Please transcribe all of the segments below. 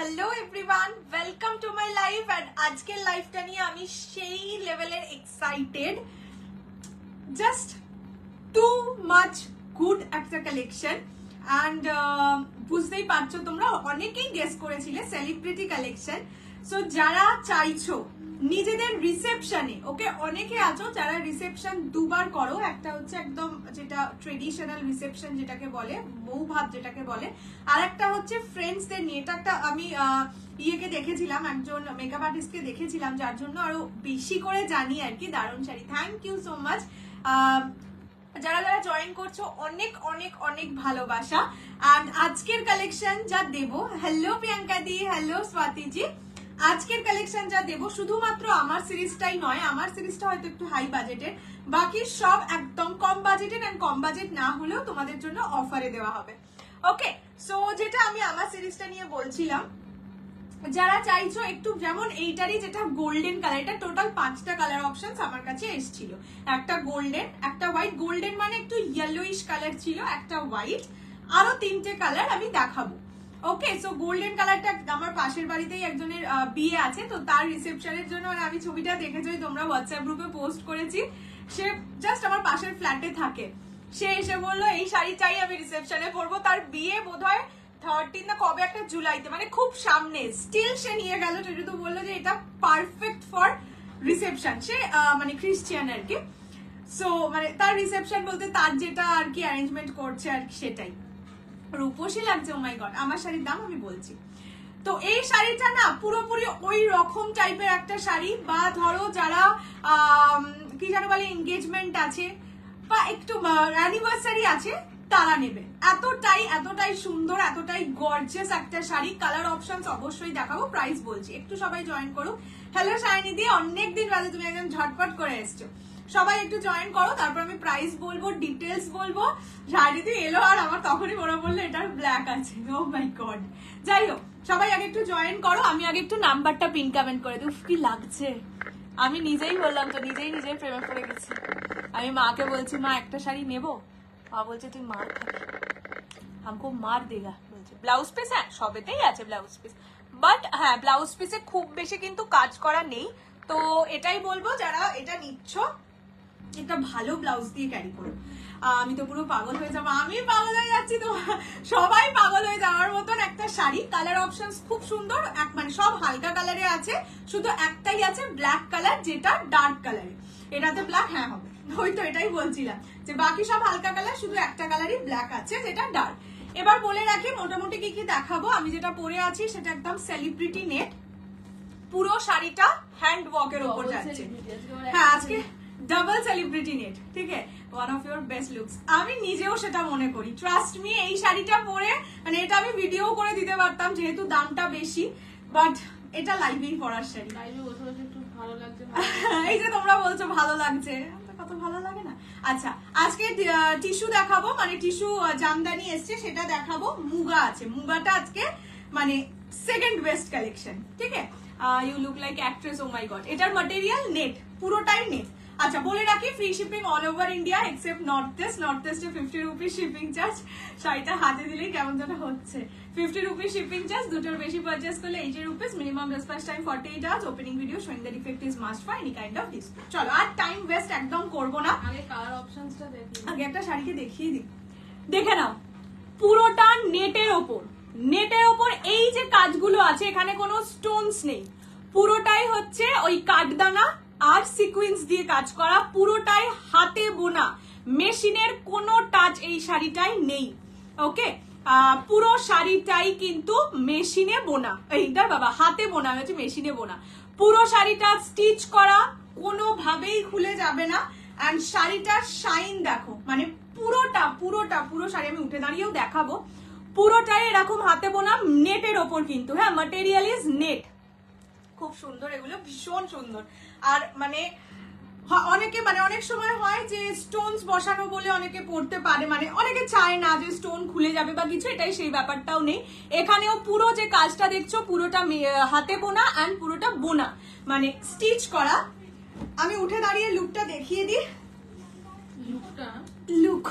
Hello everyone, welcome to my life. And আজকের লাইফটা নিয়ে আমি সেই লেভেলের excited, just too much good একটা কালেকশন। অ্যান্ড বুঝতেই পারছো তোমরা, অনেকেই গেস করেছিলে সেলিব্রিটি কালেকশন। সো যারা চাইছো নিজেদের রিসেপশনে, ওকে, অনেকে আছো যারা রিসেপশন দুবার করো, একটা হচ্ছে একদম যেটা ট্রেডিশনাল রিসেপশন যেটাকে বলে, বউ ভাত যেটাকে বলে, আর একটা হচ্ছে ফ্রেন্ডসদের নিয়ে। এটা একটা আমি ইয়েকে দেখেছিলাম, একজন মেকআপ আর্টিস্টকে দেখেছিলাম, যার জন্য আরো বেশি করে জানি আর কি। দারুণ sari, thank you so much. যারা যারা জয়েন করছো অনেক অনেক অনেক ভালোবাসা। আর আজকের কালেকশন যা দেবো, হ্যালো প্রিয়াঙ্কা দি, হ্যালো স্বাতি জি, আজকের কালেকশন যা দেবো শুধুমাত্র আমার সিরিজটাই নয়, আমার সিরিজটা হয়তো একটু হাই বাজেটের, বাকি সব একদম কম বাজেটের, এন্ড কম বাজেট না হলেও তোমাদের জন্য অফারে দেওয়া হবে। ওকে, সো যেটা আমি আমার সিরিজটা নিয়ে বলছিলাম, যারা চাইছো একটু, যেমন এইটারই যেটা গোল্ডেন কালার, এটা টোটাল 5টা কালার অপশন আমার কাছে এসেছিল। একটা গোল্ডেন, একটা হোয়াইট, গোল্ডেন মানে একটু ইয়েলোইশ কালার ছিল, একটা হোয়াইট, আরো 3টে কালার আমি দেখাবো। ওকে, সো গোল্ডেন কালারটা আমার পাশের বাড়িতেই একজনের বিয়ে আছে, তো তার রিসেপশনের জন্য, আর আমি ছবিটা দেখেছি তোমরা হোয়াটসঅ্যাপ গ্রুপে পোস্ট করেছি, সে জাস্ট আমার পাশের ফ্ল্যাটে থাকে। সে এসে বললো এই শাড়ি চাই, আমি রিসেপশনে পরবো। তার বিয়ে বোধহয় 13 না কবে একটা জুলাইতে, মানে খুব সামনে। স্টিল সে নিয়ে গেল, যেহেতু বললো যে এটা পারফেক্ট ফর রিসেপশন। সে মানে খ্রিস্টিয়ান আর কি। সো মানে তার রিসেপশন বলতে তার যেটা আর কি অ্যারেঞ্জমেন্ট করছে আর কি, সেটাই রূপসী লাগছে। ও মাই গড, আমার শাড়ির দাম আমি বলছি। তো এই শাড়িটা না পুরোপুরি ওই রকম টাইপের একটা শাড়ি, বা ধরো যারা কি যেন বলে এনগেজমেন্ট আছে বা একটু অ্যানিভার্সারি আছে, তারা নেবে। এতটাই সুন্দর, এতটাই গর্জিয়াস একটা শাড়ি। কালার অপশনস অবশ্যই দেখাবো, প্রাইস বলছি। একটু সবাই জয়েন করো। হ্যালো শাইনি দিয়ে, অনেকদিন বাদে তুমি একদম ঝটপট করে এসছো। সবাই একটু জয়েন করো, তারপর আমি প্রাইস বলবো, ডিটেলস বলবো। শাড়ি দিয়ে এলো আর আমার তখনই মনে পড়লো এটার ব্ল্যাক আছে। ও মাই গড, যাই হোক, সবাই আগে একটু জয়েন করো। আমি আগে একটু নাম্বারটা পিন কমেন্ট করে দিই। কি লাগছে, আমি নিজেই বললাম তো, নিজেই প্রেমে পড়ে গেছি। আমি মাকে বলছি, মা একটা শাড়ি নেবো। মা বলছে তুই মার খাবি, हमको মার দেগা বলছে। ব্লাউজ পিস, হ্যাঁ সবেতেই আছে ব্লাউজ পিস, বাট হ্যাঁ ব্লাউজ পিসে খুব বেশি কিন্তু কাজ করা নেই। তো এটাই বলবো, যারা এটা নিচ্ছ একটা ভালো ব্লাউজ দিয়ে ক্যারি করো। আমি তো পুরো পাগল হয়ে যাবো, আমি পাগল হয়ে যাচ্ছি, তো সবাই পাগল হয়ে যাওয়ার মতন একটা শাড়ি। কালার অপশন খুব সুন্দর, মানে সব হালকা কালারে আছে, শুধু একটাই আছে ব্ল্যাক কালার, যেটা ডার্ক কালারে। এটাতে ব্ল্যাক হ্যাঁ হবে, ওই তো এটাই বলছিলাম যে বাকি সব হালকা কালার, শুধু একটা কালারই ব্ল্যাক আছে যেটা ডার্ক। এবার বলে রাখি মোটামুটি কি কি দেখাবো। আমি যেটা পরে আছি সেটা একদম সেলিব্রিটি নেট, পুরো শাড়িটা হ্যান্ড ওয়ার্কের উপর যাচ্ছে। হ্যাঁ আজকে ডাবল সেলিব্রিটি নেট, ঠিক আছে, one of your best looks. আমি নিজেও সেটা মনে করি, ট্রাস্ট মি। এই শাড়িটা পরে মানে এটা আমি ভিডিও করে দিতে পারতাম, যেহেতু দামটা বেশি, বাট এটা লাইভেই পরার শাড়ি। এই যে তোমরা বলছো ভালো লাগছে, কত ভালো লাগে না। আচ্ছা, আজকে টিস্যু দেখাবো, মানে টিস্যু জামদানি এসছে সেটা দেখাবো। মুগা আছে, মুগাটা আজকে মানে সেকেন্ড বেস্ট কালেকশন, ঠিক আছে। You look like actress, oh my god. এটার ম্যাটেরিয়াল নেট, পুরোটাই নেট। আচ্ছা বলে রাখি, free shipping all over India except north east. North ইস্টে 50 রুপিস শিপিং চার্জ। শাড়িটা হাতে দিলেই কেমন যেন হচ্ছে। 50 রুপিস শিপিং চার্জ, দুটোর বেশি পারচেস করলে 80 rupees. Minimum response time 48 hours. Opening video showing the defect is must for any kind of display. চলো আর টাইম ওয়েস্ট একদম করবো না, আগে কালার অপশনসটা দেখি। আগে একটা শাড়িকে দেখিয়ে দিই, দেখে নাও। পুরোটা নেটের ওপর, নেটের ওপর এই যে কাজগুলো আছে, এখানে কোনো স্টোনস নেই, পুরোটাই হচ্ছে ওই কাঠদানা আর সিকুয়েন্স দিয়ে কাজ করা, পুরোটাই হাতে বোনা, মেশিনের কোনো টাচ এই শাড়িটাই নেই। ওকে, পুরো শাড়িটাই কিন্তু মেশিনে বোনা, এইটার বাবা হাতে বোনা হয়েছে, মেশিনে বোনা। পুরো শাড়িটা স্টিচ করা, কোনোভাবেই খুলে যাবে না। এন্ড শাড়িটার শাইন দেখো, মানে পুরো শাড়ি আমি উঠে দাঁড়িয়েও দেখাবো। পুরোটাই এরকম হাতে বোনা, নেটের ওপর কিন্তু, হ্যাঁ ম্যাটেরিয়াল ইজ নেট। খুব সুন্দর, এগুলো ভীষণ সুন্দর। আর মানে অনেকে, মানে অনেক সময় হয় যে স্টোনস বসানো বলে অনেকে পড়তে পারে, মানে অনেকে চায় না যে স্টোন খুলে যাবে বা কিছু, এটাই সেই ব্যাপারটাও নেই। এখানেও পুরো যে কাজটা দেখছো পুরোটা হাতে বোনা অ্যান্ড পুরোটা বোনা, মানে স্টিচ করা। আমি উঠে দাঁড়িয়ে লুকটা দেখিয়ে দিই। লুক,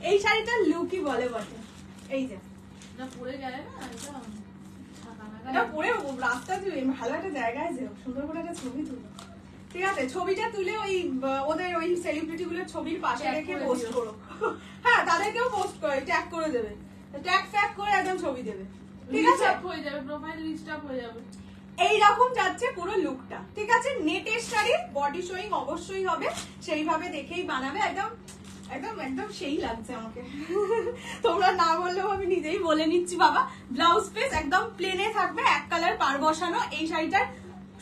এই শাড়িটার লুকই বলে বটে। এই যে পরে গেলে না, এটা পরে রাস্তা দিয়ে ভালো একটা জায়গায় যে সুন্দর করে একটা ছবি তুলো, ঠিক আছে? ছবিটা তুলে ওই ওদের ওই সেলিব্রিটি গুলোর ছবির পাশে রেখে পোস্ট করো। হ্যাঁ, তাদেরকেও পোস্ট করে ট্যাগ করে দেবে, ট্যাগ ফ্যাগ করে একদম ছবি দেবে, ঠিক আছে? হয়ে যাবে, প্রোফাইল রিস্ট আপ হয়ে যাবে। এইরকম যাচ্ছে পুরো লুকটা, ঠিক আছে? নেটের শাড়ি, বডি শোয়িং অবশ্যই হবে, সেইভাবে দেখেই বানাবে। একদম একদম একদম সেই লাগছে আমাকে। তোমরা না বললেও আমি নিজেই বলে নিচ্ছি বাবা। ব্লাউজ পিস একদম প্লেনে থাকবে, এক কালার পার বসানো। এই শাড়িটার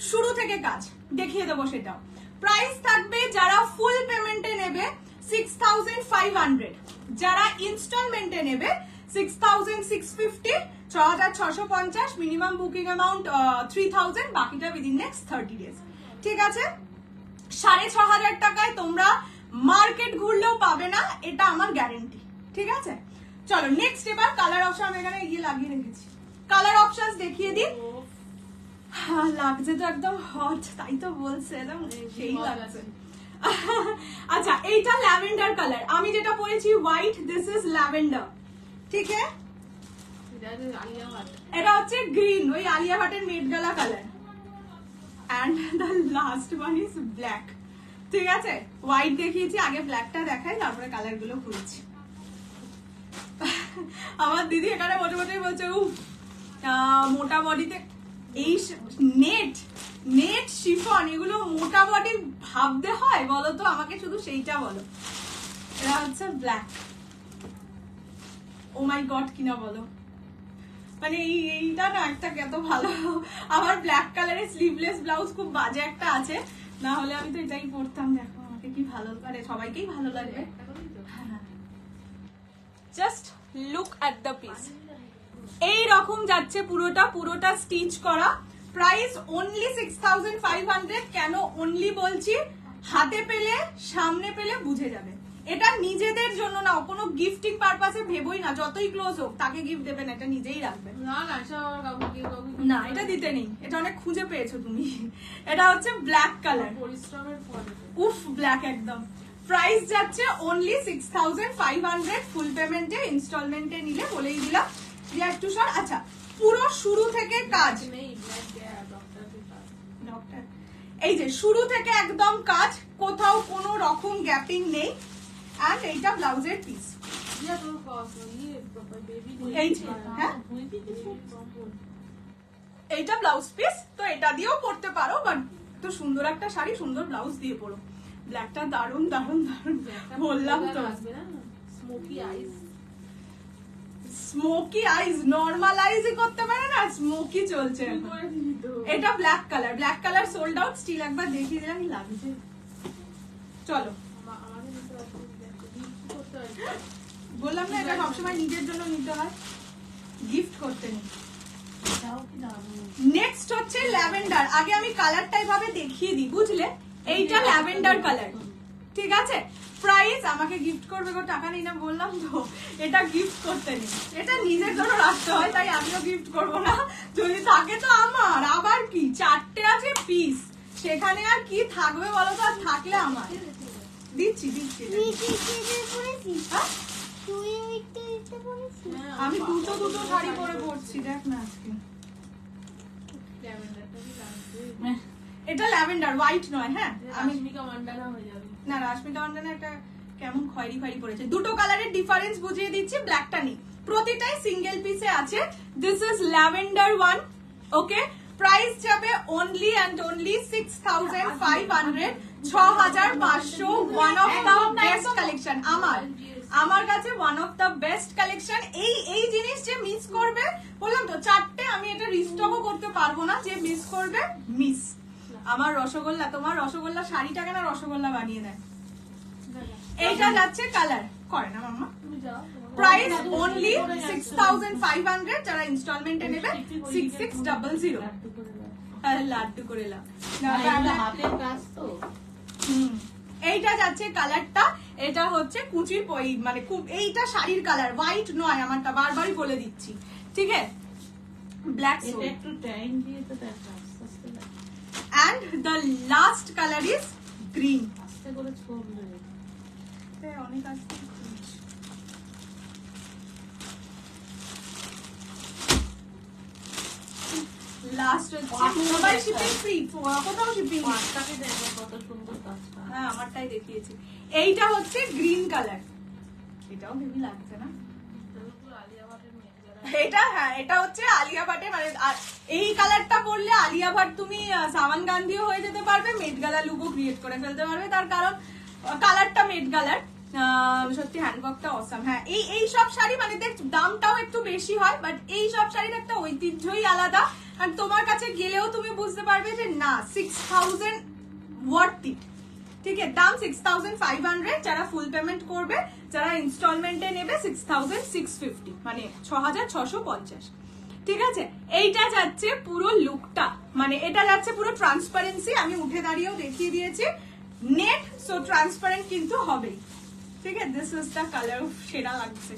শুরু থেকে কাজ দেখিয়ে দেবো সেটাও। প্রাইস থাকবে যারা ফুল পেমেন্টে নেবে 6500, যারা ইনস্টলমেন্টে নেবে 6650, 6650, মিনিমাম বুকিং অ্যামাউন্ট 3000, বাকিটা উইদিন নেক্সট 30 days, ঠিক আছে? 6500 টাকায় তোমরা মার্কেট ঘুরলেও পাবে না, এটা আমার গ্যারেন্টি, ঠিক আছে? চলো নেক্সট, এবার কালার অপশন আমি এখানে গিয়ে লাগিয়ে রেখেছি। কালার অপশনস দেখিয়ে দিই। হ্যাঁ, লাগছে তো একদম হট, তাই তো বলছে, একদম সেই লাগছে। আচ্ছা, এইটা ল্যাভেন্ডার কালার, আমি যেটা পরেছি হোয়াইট, দিস ইজ ল্যাভেন্ডার, ঠিক আছে? এটা হচ্ছে গ্রিন, ওই আলিয়া ভাটের Met Gala colour, and the last one is black, ঠিক আছে? হোয়াইট দেখিয়েছি, আগে ব্ল্যাকটা দেখাই, তারপরে কালার গুলো খুলেছি। আমার দিদি এখানে মোটে মোটেই বলছে মোটা বডিতে এই নেট নেট শিফন এগুলো মোটা বডি ভাবতে হয় বলো তো? আমাকে শুধু সেইটা বলো। এটা হচ্ছে ব্ল্যাক, ও মাই গড কিনা বলো, মানে এইটা না একটা কত ভালো। আমার ব্ল্যাক কালারের স্লিভলেস ব্লাউজ খুব বাজে একটা আছে, না হলে আমি তো এটাই পরতাম। দেখো আমাকে কি ভালো লাগে, সবাইকেই ভালো লাগবে। Just look at the piece, এই রকম যাচ্ছে পুরোটা স্টিচ করা। Price only 6500। কেন অনলি বলছি? হাতে পেলে সামনে পেলে বুঝে যাবে। এটা নিজেদের জন্য না, কোনো গিফটিং পারপাসে ভেবোই না, যতই ক্লোজ হোক তাকে গিফট দেবেন, এটা নিজেই রাখবে। না, এটা দিতে নেই, এটা অনেক খুঁজে পেয়েছো তুমি। এটা হচ্ছে ব্ল্যাক কালার, পরিশ্রমের ফল। উফ, ব্ল্যাক একদম। প্রাইস যাচ্ছে অনলি 6500 ফুল পেমেন্টে, ইনস্টলমেন্টে নিলে বলেই দিলাম যে একটু সর। আচ্ছা, পুরো শুরু থেকে কাজ, এই যে শুরু থেকে একদম কাজ, কোথাও কোনো রকম গ্যাপিং নেই। আর এইটা ব্লাউজের পিস, এইটা ব্লাউজ পিস, তো এটা দিয়েও পরতে পারো, বাট তো সুন্দর একটা শাড়ি সুন্দর ব্লাউজ দিয়ে পরো। ব্ল্যাকটা দারুন দারুন দারুন, বললাম তো। স্মোকি আইস, স্মোকি আইজ নরমালাইজই করতে পারে না, স্মোকি চলছে। এটা black colour sold out, still একবার দেখিয়ে দিলাম লাগছে। চলো, বললাম না এটা সবসময় নিজের জন্য নিতে হয়, গিফট করতে নেই। নেক্সট হচ্ছে ল্যাভেন্ডার। আগে আমি কালারটা এভাবে দেখিয়ে দিই, বুঝলে? এইটা ল্যাভেন্ডার কালার, ঠিক আছে? প্রাইস আমাকে গিফট করবে গো, টাকা নেই না বললাম তো, এটা গিফট করতে নেই, এটা নিজের জন্য রাখতে হয়, তাই আমিও গিফট করবো না। যদি থাকে তো আমার, আবার কি 4টে আছে পিস, সেখানে আর কি থাকবে বলো তো? আর থাকলে আমার দিচ্ছি। আমি দুটো শাড়ি পরে পড়ছি, দেখ না আজকে। এটা ল্যাভেন্ডার, হোয়াইট নয়। হ্যাঁ, আমি না, রাশমিকা মান্ডানা একটা কেমন খয়েরি খয়েরি পড়েছে। দুটো কালারের ডিফারেন্স বুঝিয়ে দিচ্ছি, ব্ল্যাকটা নেই, প্রতিটাই সিঙ্গেল পিসে আছে। This is lavender one, okay? Price যাবে only and only 6500, 6500। One of the best collection আমার কাছে, one of the best collection. এই জিনিস যে মিস করবে, বললাম তো 4টে, আমি এটা রিস্টকও করতে পারবো না, যে মিস করবে মিস। আমার রসগোল্লা, তোমার রসগোল্লা শাড়িটাকে না রসগোল্লা বানিয়ে দেয়। এইটা যাচ্ছে কালার করে না মাম্মা। প্রাইস অনলি 6500, যারা ইনস্টলমেন্টে নেবে 6600। লাড্ডু করে হাতের কাজ তো। এইটা যাচ্ছে কালারটা, এটা হচ্ছে কুচির মানে খুব, এইটা শাড়ির কালার, হোয়াইট নয় আমারটা, বারবারই বলে দিচ্ছি, ঠিক আছে? ব্ল্যাক, একটু টাইম দিয়ে তো দেখা। And the last color is green. আস্তে করে ছড়বে, অনেক আস্তে। লাস্ট হচ্ছে মোবাইল শিপিং ফ্রি, কোথাও শিপিং। পাটটাকে দেখো কত সুন্দর কাজটা। হ্যাঁ আমারটাই দেখিয়েছি। এইটা হচ্ছে গ্রিন কালার, এটাও হেভি লাগছে না? আলিয়া ভাটের মেয়েরা এটা হ্যাঁ এটা হচ্ছে আলিয়া ভাটের, মানে এই কালারটা পরলে আলিয়া ভাট তুমি সামান গান্ধীও হয়ে যেতে পারবে, মেট গালা লুকও ক্রিয়েট করে ফেলতে পারবে, তার কারণ কালারটা মেট কালার। সত্যি হ্যান্ডওয়ার্কটা অসাম। হ্যাঁ এই সব শাড়ি মানে দেখ দামটাও একটু বেশি হয়, বাট এই সব শাড়ির একটা ঐতিহ্যই আলাদা। আর তোমার কাছে গেলেও তুমি বুঝতে পারবে যে না 6000 ওয়ার্থ ইট। ঠিক আছে, দাম 6500, যারা ফুল পেমেন্ট করবে, যারা ইনস্টলমেন্টে নেবে 6650, মানে 6650। ঠিক আছে, এইটা যাচ্ছে পুরো লুকটা, মানে এটা যাচ্ছে পুরো ট্রান্সপারেন্সি, আমি উঠে দাঁড়িয়েও দেখিয়ে দিয়েছি, নেট সো ট্রান্সপারেন্ট কিন্তু হবেই। ঠিক আছে, দিস ইজ দ্য কালার, সেরা লাগছে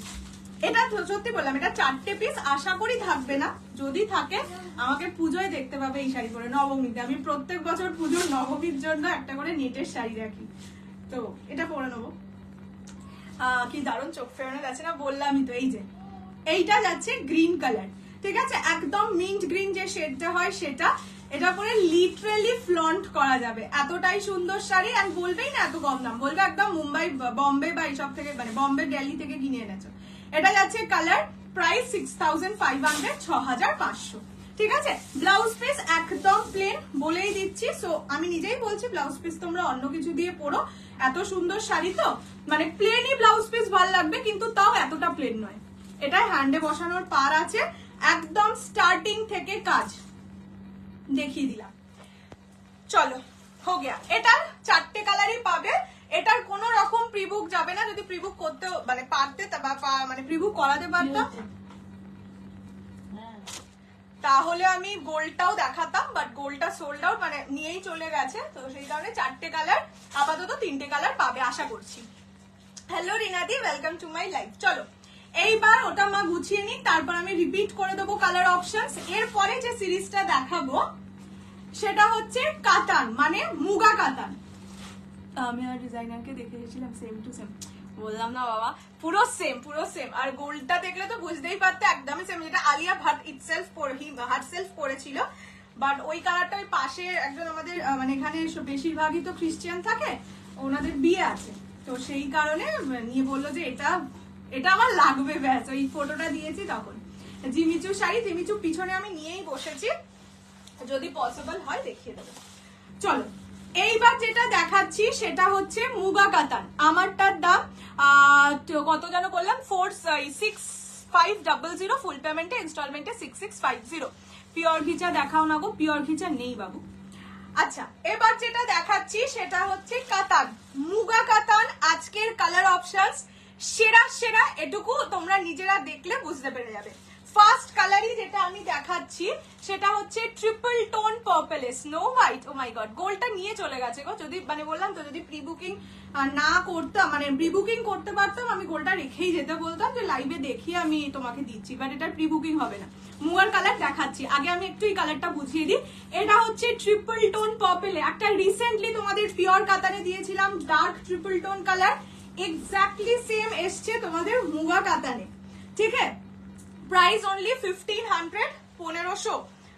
এটা। সত্যি বললাম এটা 4টে পিস, আশা করি থাকবে না, যদি থাকে আমাকে পুজোয় দেখতে পাবে এই শাড়ি পরে, নবমীতে। আমি প্রত্যেক বছর পুজোর নবমীর জন্য একটা করে নেটের শাড়ি রাখি, তো এটা পরে নেবো। কি দারুণ চোখ ফেরানো যাচ্ছে না, বললামই তো। এই যে এইটা যাচ্ছে গ্রিন কালার, ঠিক আছে, একদম মিন্ট গ্রিন যে শেডটা হয় সেটা। এটা পরে লিটারালি ফ্লন্ট করা যাবে, এতটাই সুন্দর শাড়ি। আর বলবেই না এত কম দাম, বলবে একদম মুম্বাই বম্বে বা এইসব থেকে, মানে বম্বে দিল্লি থেকে কিনে এনেছো। এটা যাচ্ছে কালার, প্রাইস 6500, 6500। ঠিক আছে, ব্লাউজ পিস একদম প্লেন, বলেই দিচ্ছি। সো আমি নিজেই বলছি ব্লাউজ পিস তোমরা অন্য কিছু দিয়ে পরো, এত সুন্দর শাড়ি তো মানে প্লেনই ব্লাউজ পিস ভালো লাগবে, কিন্তু তাও এতটা প্লেন নয়। এটা হ্যান্ডে বসানোর পার আছে, একদম স্টার্টিং থেকে কাজ দেখিয়ে দিলাম। চলো হো গিয়া। এটার 4টে কালারই পাবে, এটার কোন রকম প্রিবুক যাবে না। যদি প্রিবুক করতে মানে পারতে মানে প্রিবুক করাতে পারতাম তাহলে আমি গোল্ডটাও দেখাতাম, বাট গোল্ডটা সোল্ড আউট, মানে নিয়েই চলে গেছে। তো সেই কারণে 4টে কালার, আপাতত 3টে কালার পাবে আশা করছি। হ্যালো রিনাদি, ওয়েলকাম টু মাই লাইফ। চলো এইবার ওটা মা গুছিয়ে নিই, তারপর আমি রিপিট করে দেবো কালার অপশনস। এরপরে যে সিরিজটা দেখাবো সেটা হচ্ছে কাতান, মানে মুগা কাতান। আমি আর ডিজাইনারকে দেখে এসেছিলাম, সেম টু সেম, বললাম না বাবা, পুরো সেম পুরো সেম। আর গোল্ডটা দেখলে তো বুঝতেই পারতে একদমই সেম, যেটা আলিয়া ভাট ইটসেলফ হারসেলফ করেছিল। বাট ওই কালারটা ওই পাশে একজন আমাদের মানে এখানে বেশিরভাগই তো খ্রিস্টান থাকে, ওনাদের বিয়ে আছে, তো সেই কারণে নিয়ে বললো যে এটা এটা আমার লাগবে, ব্যাস ওই ফটোটা দিয়েছি তখন। জিমিচু শাড়ি, জিমিচু পিছনে আমি নিয়েই বসেছি, যদি পসিবল হয় দেখিয়ে দেবো। চলো এইবার যেটা দেখাচ্ছি সেটা হচ্ছে মুগা কাতান। আমারটার দাম কত যেন করলাম, 6500, ফুল পেমেন্টে, ইনস্টলমেন্টে 6650। পিওর ঘিচা দেখাও না গো, পিওর ঘিচা নেই বাবু। আচ্ছা এবার যেটা দেখাচ্ছি সেটা হচ্ছে কাতান, মুগা কাতান। আজকের কালার অপশনস সেরা সেরা, এটুকু তোমরা নিজেরা দেখলে বুঝতে পেরে যাবে। ফার্স্ট কালারই যেটা আমি দেখাচ্ছি সেটা হচ্ছে triple tone purple snow white. Oh my god, গোল্ডটা নিয়ে চলে গেছে গো। যদি মানে বললাম তো, যদি প্রি বুকিং না করতাম, মানে প্রি বুকিং করতে পারতাম, আমি গোল্ডটা রেখেই যেতে বলতাম যে লাইভে দেখিয়ে আমি তোমাকে দিচ্ছি, বাট এটা প্রি বুকিং হবে না। মুগার কালার দেখাচ্ছি, আগে আমি একটু এই কালারটা বুঝিয়ে দিই। এটা হচ্ছে ট্রিপল টোন পার্পলে, একটা রিসেন্টলি তোমাদের পিওর কাতানে দিয়েছিলাম dark triple tone colour, exactly same এসছে তোমাদের মুগা কাতানে। ঠিক আছে, প্রাইস অনলি 1500, 1500।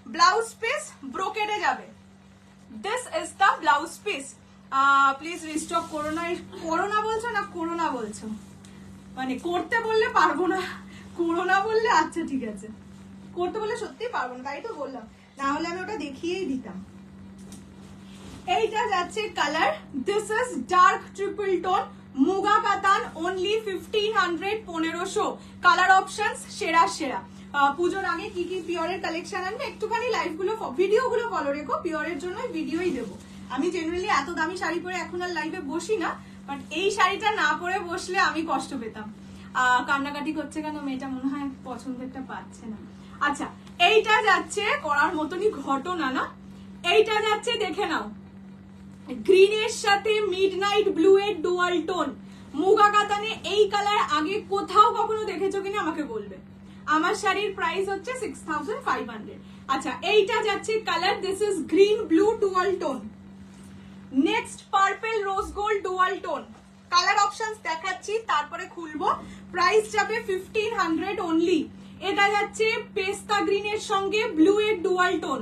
ব্লাউজ পিস ব্রোকেডে যাবে। This is the blouse piece. Please restock করো না, করোনা বলছো না করোনা বলছো, মানে করতে বললে পারবো না, করোনা বললে আচ্ছা ঠিক আছে, করতে বললে সত্যি পারবো না, তাই তো বললাম, না হলে আমি ওটা দেখিয়েই দিতাম। এইটা যাচ্ছে colour, this is dark triple tone muga কাতান, অনলি 1500, 1500। কালার অপশনস সেরা সেরা। পুজোর আগে কি কি পিওরের কালেকশন আনবে, একটুখানি লাইভ গুলো ভিডিও গুলো ফলো রেখো, পিওরের জন্য ভিডিওই দেবো। আমি জেনারেলি এত দামি শাড়ি পরে এখন আর লাইভে বসি না, বাট এই শাড়িটা না পরে বসলে আমি কষ্ট পেতাম। কান্নাকাটি করছে কেন মেয়েটা, মনে হয় পছন্দেরটা পাচ্ছে না। আচ্ছা এইটা যাচ্ছে করার মতনই ঘটনা না, এইটা যাচ্ছে দেখে নাও, গ্রিনের সাথে মিডনাইট ব্লু এর ডুয়াল টোন মুগা কাতানে। এই কালার আগে কোথাও কখনো দেখেছো কিনা আমাকে বলবে। আমার শাড়ির প্রাইস হচ্ছে 6500। আচ্ছা এইটা যাচ্ছে colour, this is green blue dual tone. Next purple rose gold dual tone. Colour options দেখাচ্ছি তারপরে খুলবো। প্রাইস যাবে 1500 অনলি। এটা যাচ্ছে পেস্তা গ্রিনের সঙ্গে ব্লু এর ডুয়াল টোন।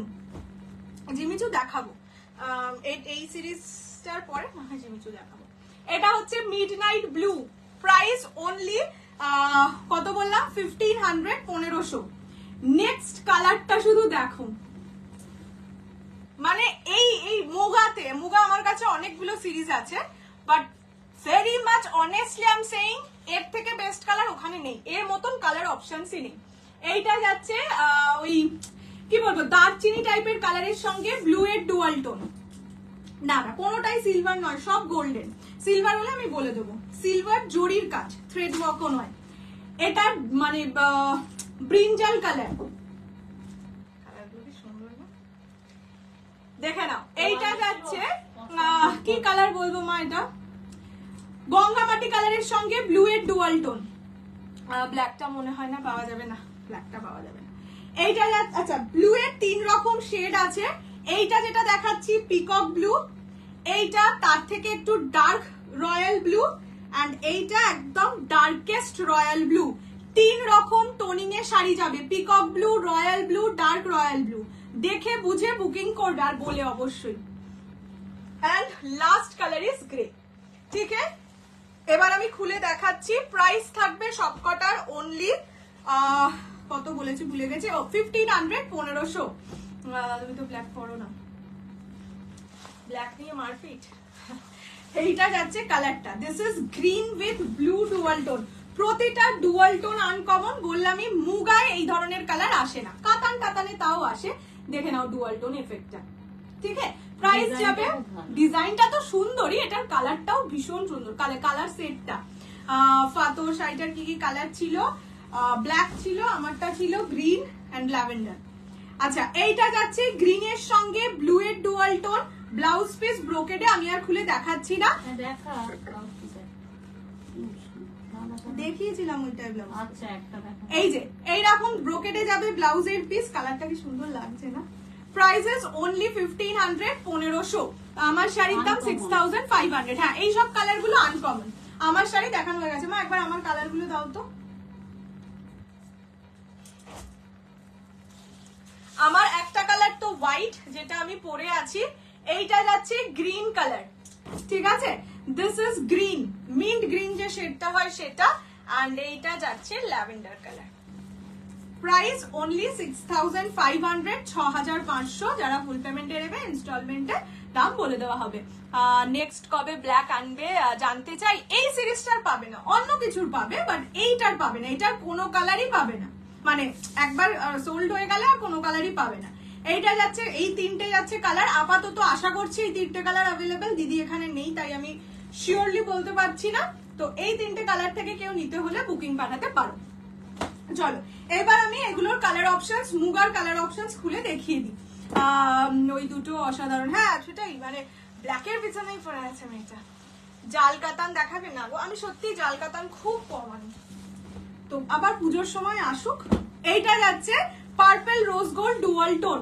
জিমিচু দেখাবো এই সিরিজটার পরে জিমিচু দেখাবো। এটা হচ্ছে মিডনাইট ব্লু, প্রাইস অনলি কত বললাম 1500 1500। নেক্সট কালারটা শুধু দেখো, মানে এই মুগা আমার কাছে অনেকগুলো সিরিজ আছে, but very much honestly I am saying এর থেকে বেস্ট কালার ওখানে নেই, এর মতন কালার অপশনসই নেই। এইটা যাচ্ছে ওই কি বলবো দারচিনি টাইপের কালারের সঙ্গে ব্লু এর ডুয়াল টোন। না না কোনোটাই সিলভার নয়, সব গোল্ডেন। সিলভার হলে আমি বলে দেবো, সিলভার জরির কাজ, থ্রেড ওয়ার্কও নয়। এটা মানে ব্রিঞ্জাল কালার, দেখে নাও। এইটা যাচ্ছে কি কালার বলবো মা, এটা গঙ্গামাটি কালারের সঙ্গে ব্লু এর ডুয়াল টোন। ব্ল্যাকটা মনে হয় না পাওয়া যাবে, না ব্ল্যাকটা পাওয়া যাবে না। এইটা আচ্ছা ব্লু এর 3 রকম শেড আছে। এইটা যেটা দেখাচ্ছি পিকক ব্লু, এইটা তার থেকে একটু ডার্ক রয়্যাল ব্লু, এন্ড এইটা একদম ডার্কেস্ট রয়্যাল ব্লু। 3 রকম টোনিং এ শাড়ি যাবে, peacock blue, royal blue, dark royal blue. দেখে বুঝে বুকিং করবে আর বলে অবশ্যই। And last colour is grey. ঠিক আছে, এবার আমি খুলে দেখাচ্ছি। প্রাইস থাকবে সবকটার অনলি কত বলেছি ভুলে গেছি, 1500 1500। তুমি তো ব্ল্যাক পরো না, ব্ল্যাক নিয়ে মারপিট। এইটা যাচ্ছে কালারটা, this is green with blue dual tone. প্রতিটা ডুয়াল টোন আনকমন, বললামই মুগায় এই ধরনের কালার আসে না, কাতান টাতানে তাও আসে। দেখে নাও ডুয়াল টোন এফেক্টটা। ঠিক আছে, প্রাইস যাবে, ডিজাইনটা তো সুন্দরই, এটার কালারটাও ভীষণ সুন্দর। কালার সেটটা ফাতোর শাড়িটার কি কি কালার ছিল, ব্ল্যাক ছিল, আমারটা ছিল গ্রিন এন্ড ল্যাভেন্ডার। আচ্ছা এইটা যাচ্ছে গ্রিনের সঙ্গে ব্লু এর ডুয়াল টোন, ব্লাউজ পিস ব্রোকেডে। আমি আর খুলে দেখাচ্ছি না, দেখিয়েছিলাম ওইটাই ব্লাউজ। আচ্ছা একটা দেখো, এই যে এইরকম ব্রোকেডে যাবে ব্লাউজের পিস। কালারটা কি সুন্দর লাগছে না। Prices only 1500 1500। আমার শাড়ির দাম 6500। হ্যাঁ এই সব কালার গুলো আনকমন। আমার শাড়ি দেখানো হয়ে গেছে, মা একবার আমার কালার গুলো দাও তো। আমার একটা কালার তো হোয়াইট, যেটা আমি পরে আছি। এইটা যাচ্ছে গ্রিন কালার, ঠিক আছে, this is green, mint green যে শেডটা হয় সেটা। এন্ড এইটা যাচ্ছে ল্যাভেন্ডার কালার। Price only 6500 6500। যারা ফুল পেমেন্টে নেবে, ইনস্টলমেন্টে দাম বলে দেওয়া হবে। নেক্সট কবে ব্ল্যাক আনবে জানতে চাই। এই সিরিজটার পাবে না, অন্য কিছুর পাবে, বাট এইটার পাবে না। এইটার কোনো কালারই পাবে না, মানে একবার সোল্ড হয়ে গেলে আর কোনো কালারই পাবে না। এইটা যাচ্ছে, এই 3টে যাচ্ছে কালার। আপাতত আশা করছি এই 3টে কালার অ্যাভেলেবেল। দিদি এখানে নেই তাই আমি শিওরলি বলতে পারছি না। তো এই 3টে কালার থেকে কেউ নিতে হলে বুকিং পাঠাতে পারো। চলো এবার আমি এগুলোর কালার অপশনস, মুগার কালার অপশনস খুলে দেখিয়ে দিই। ওই দুটো অসাধারণ। হ্যাঁ সেটাই, মানে ব্ল্যাকের পিছনেই পড়ে আছে মেয়েটা। জাল কাতান দেখাবে না গো, আমি সত্যি জাল কাতান খুব কম আনি, তো আবার পুজোর সময় আসুক। এইটা যাচ্ছে purple rose gold dual tone.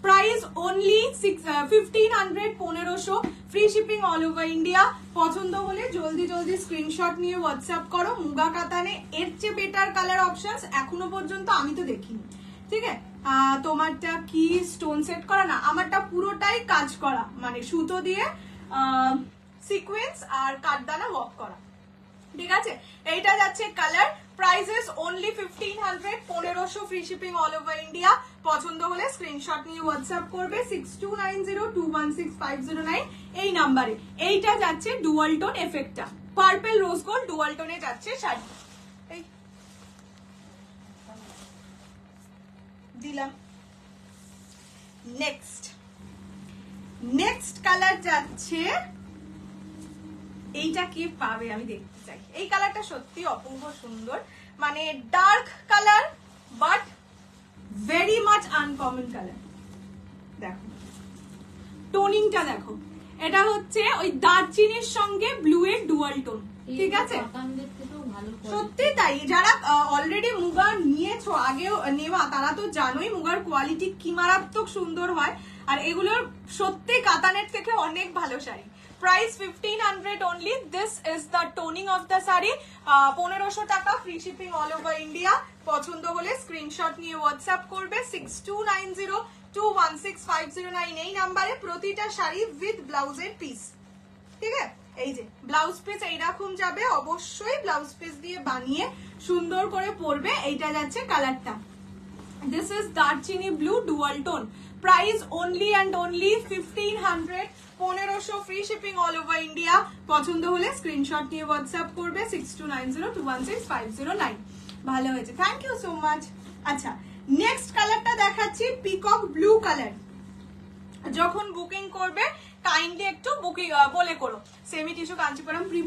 Price only 1500 1500। Free shipping all over India. পছন্দ হলে জলদি জলদি স্ক্রিনশট নিয়ে হোয়াটসঅ্যাপ করো। মুগা কাতানে এর চেয়ে বেটার কালার অপশনস এখনো পর্যন্ত আমি তো দেখিনি। ঠিক আছে, তোমারটা কি স্টোন সেট করা? না, আমারটা পুরোটাই কাজ করা, মানে সুতো দিয়ে সিকোয়েন্স আর কাঠদানা ওয়ার্ক করা। ঠিক আছে, এইটা যাচ্ছে colour. Prices only 1500 1500। Free shipping all over India. পছন্দ হলে স্ক্রিনশট নিয়ে হোয়াটসঅ্যাপ করবে 6290216509 এই নাম্বারে। এইটা যাচ্ছে ডুয়াল টোন এফেক্টটা, পার্পল রোজ গোল্ড ডুয়াল টোনে যাচ্ছে শাড়ি। এই দিলাম। নেক্সট কালার যাচ্ছে, এইটা কে পাবে আমি দেখতে চাই। এই কালারটা সত্যি অপূর্ব সুন্দর, মানে dark colour but very much uncommon colour. দেখো টোনিংটা দেখো, এটা হচ্ছে ওই দারচিনির সঙ্গে ব্লু এর ডুয়াল টোন। ঠিক আছে, সত্যি তাই। যারা অলরেডি মুগা নিয়েছো, আগেও নেওয়া, তারা তো জানোই মুগার কোয়ালিটি কি মারাত্মক সুন্দর হয়। আর এগুলোর সত্যি কাতানের থেকে অনেক ভালো sari. Price 1500 only. This is the toning of the sari. 1500 টাকা, free shipping all over India. পছন্দ হলে স্ক্রিনশট নিয়ে হোয়াটসঅ্যাপ করবে 6290216509 এই নাম্বারে। প্রতিটা শাড়ি উইথ ব্লাউজের পিস, ঠিক আছে? এই যে ব্লাউজ পিস এইরকম যাবে, অবশ্যই ব্লাউজ পিস দিয়ে বানিয়ে সুন্দর করে পরবে। এইটা যাচ্ছে কালারটা, দিস ইজ দারচিনি blue dual tone. Price only and only 1500, 1500, free shipping all over India. পছন্দ হলে স্ক্রিনশট নিয়ে হোয়াটসঅ্যাপ করবে 6290216509। ভালো হয়েছে, থ্যাংক ইউ সো মাচ। আচ্ছা, নেক্সট কালারটা দেখাচ্ছি পিকক ব্লু কালার। যখন বুকিং করবে কাইন্ডলি একটু বুকিং বলে করো। Semi tissue Kanchipuram pre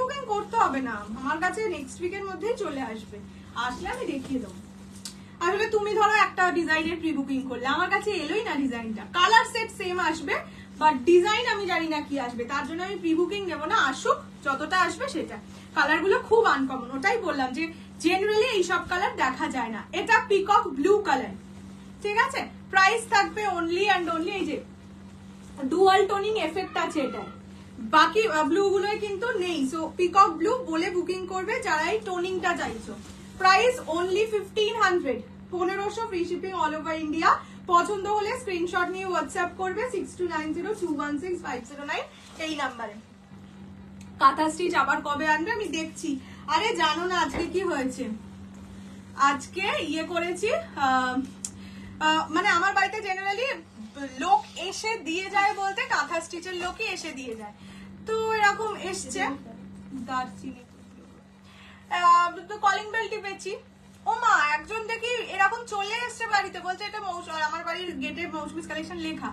booking করতে হবে না, আমার কাছে নেক্সট উইকের মধ্যেই চলে আসবে। আসলে আমি দেখিয়ে দেবো। আসলে তুমি ধরো একটা ডিজাইনের প্রি বুকিং করলে, আমার কাছে এলোই না ডিজাইনটা, কালার সেট সেম আসবে বাট ডিজাইন আমি জানি না কি আসবে, তার জন্য আমি প্রি বুকিং নেবো না। আসুক, যতটা আসবে সেটা। কালারগুলো খুব আনকমন, ওটাই বললাম যে জেনারেলি এইসব কালার দেখা যায় না। এটা পিকক ব্লু কালার, ঠিক আছে? প্রাইস থাকবে অনলি অ্যান্ড অনলি, এই যে ডুয়াল টোনিং এফেক্ট আছে এটা, বাকি ব্লু গুলোই কিন্তু নেই। সো পিকক ব্লু বলে বুকিং করবে যারা এই টোনিংটা চাইছো। Price only 1500, 1500, free shipping all over India. পছন্দ হলে স্ক্রিনশট নিয়ে হোয়াটসঅ্যাপ করবে 6290216509 এই নাম্বারে। কাঁথা স্টিচ আবার কবে আনবে আমি দেখছি। আরে জানো না আজকে কি হয়েছে? আজকে ইয়ে করেছি, মানে আমার বাড়িতে জেনারেলি লোক এসে দিয়ে যায়, বলতে কাঁথা স্টিচের লোকই এসে দিয়ে যায়। তো এরকম এসছে, দারচিনি তো কলিং বেল টিপেছি, ও মা একজন দেখি এরকম চলে এসছে বাড়িতে, বলছে এটা আমার বাড়ির গেটে মৌসুমিস কালেকশন লেখা,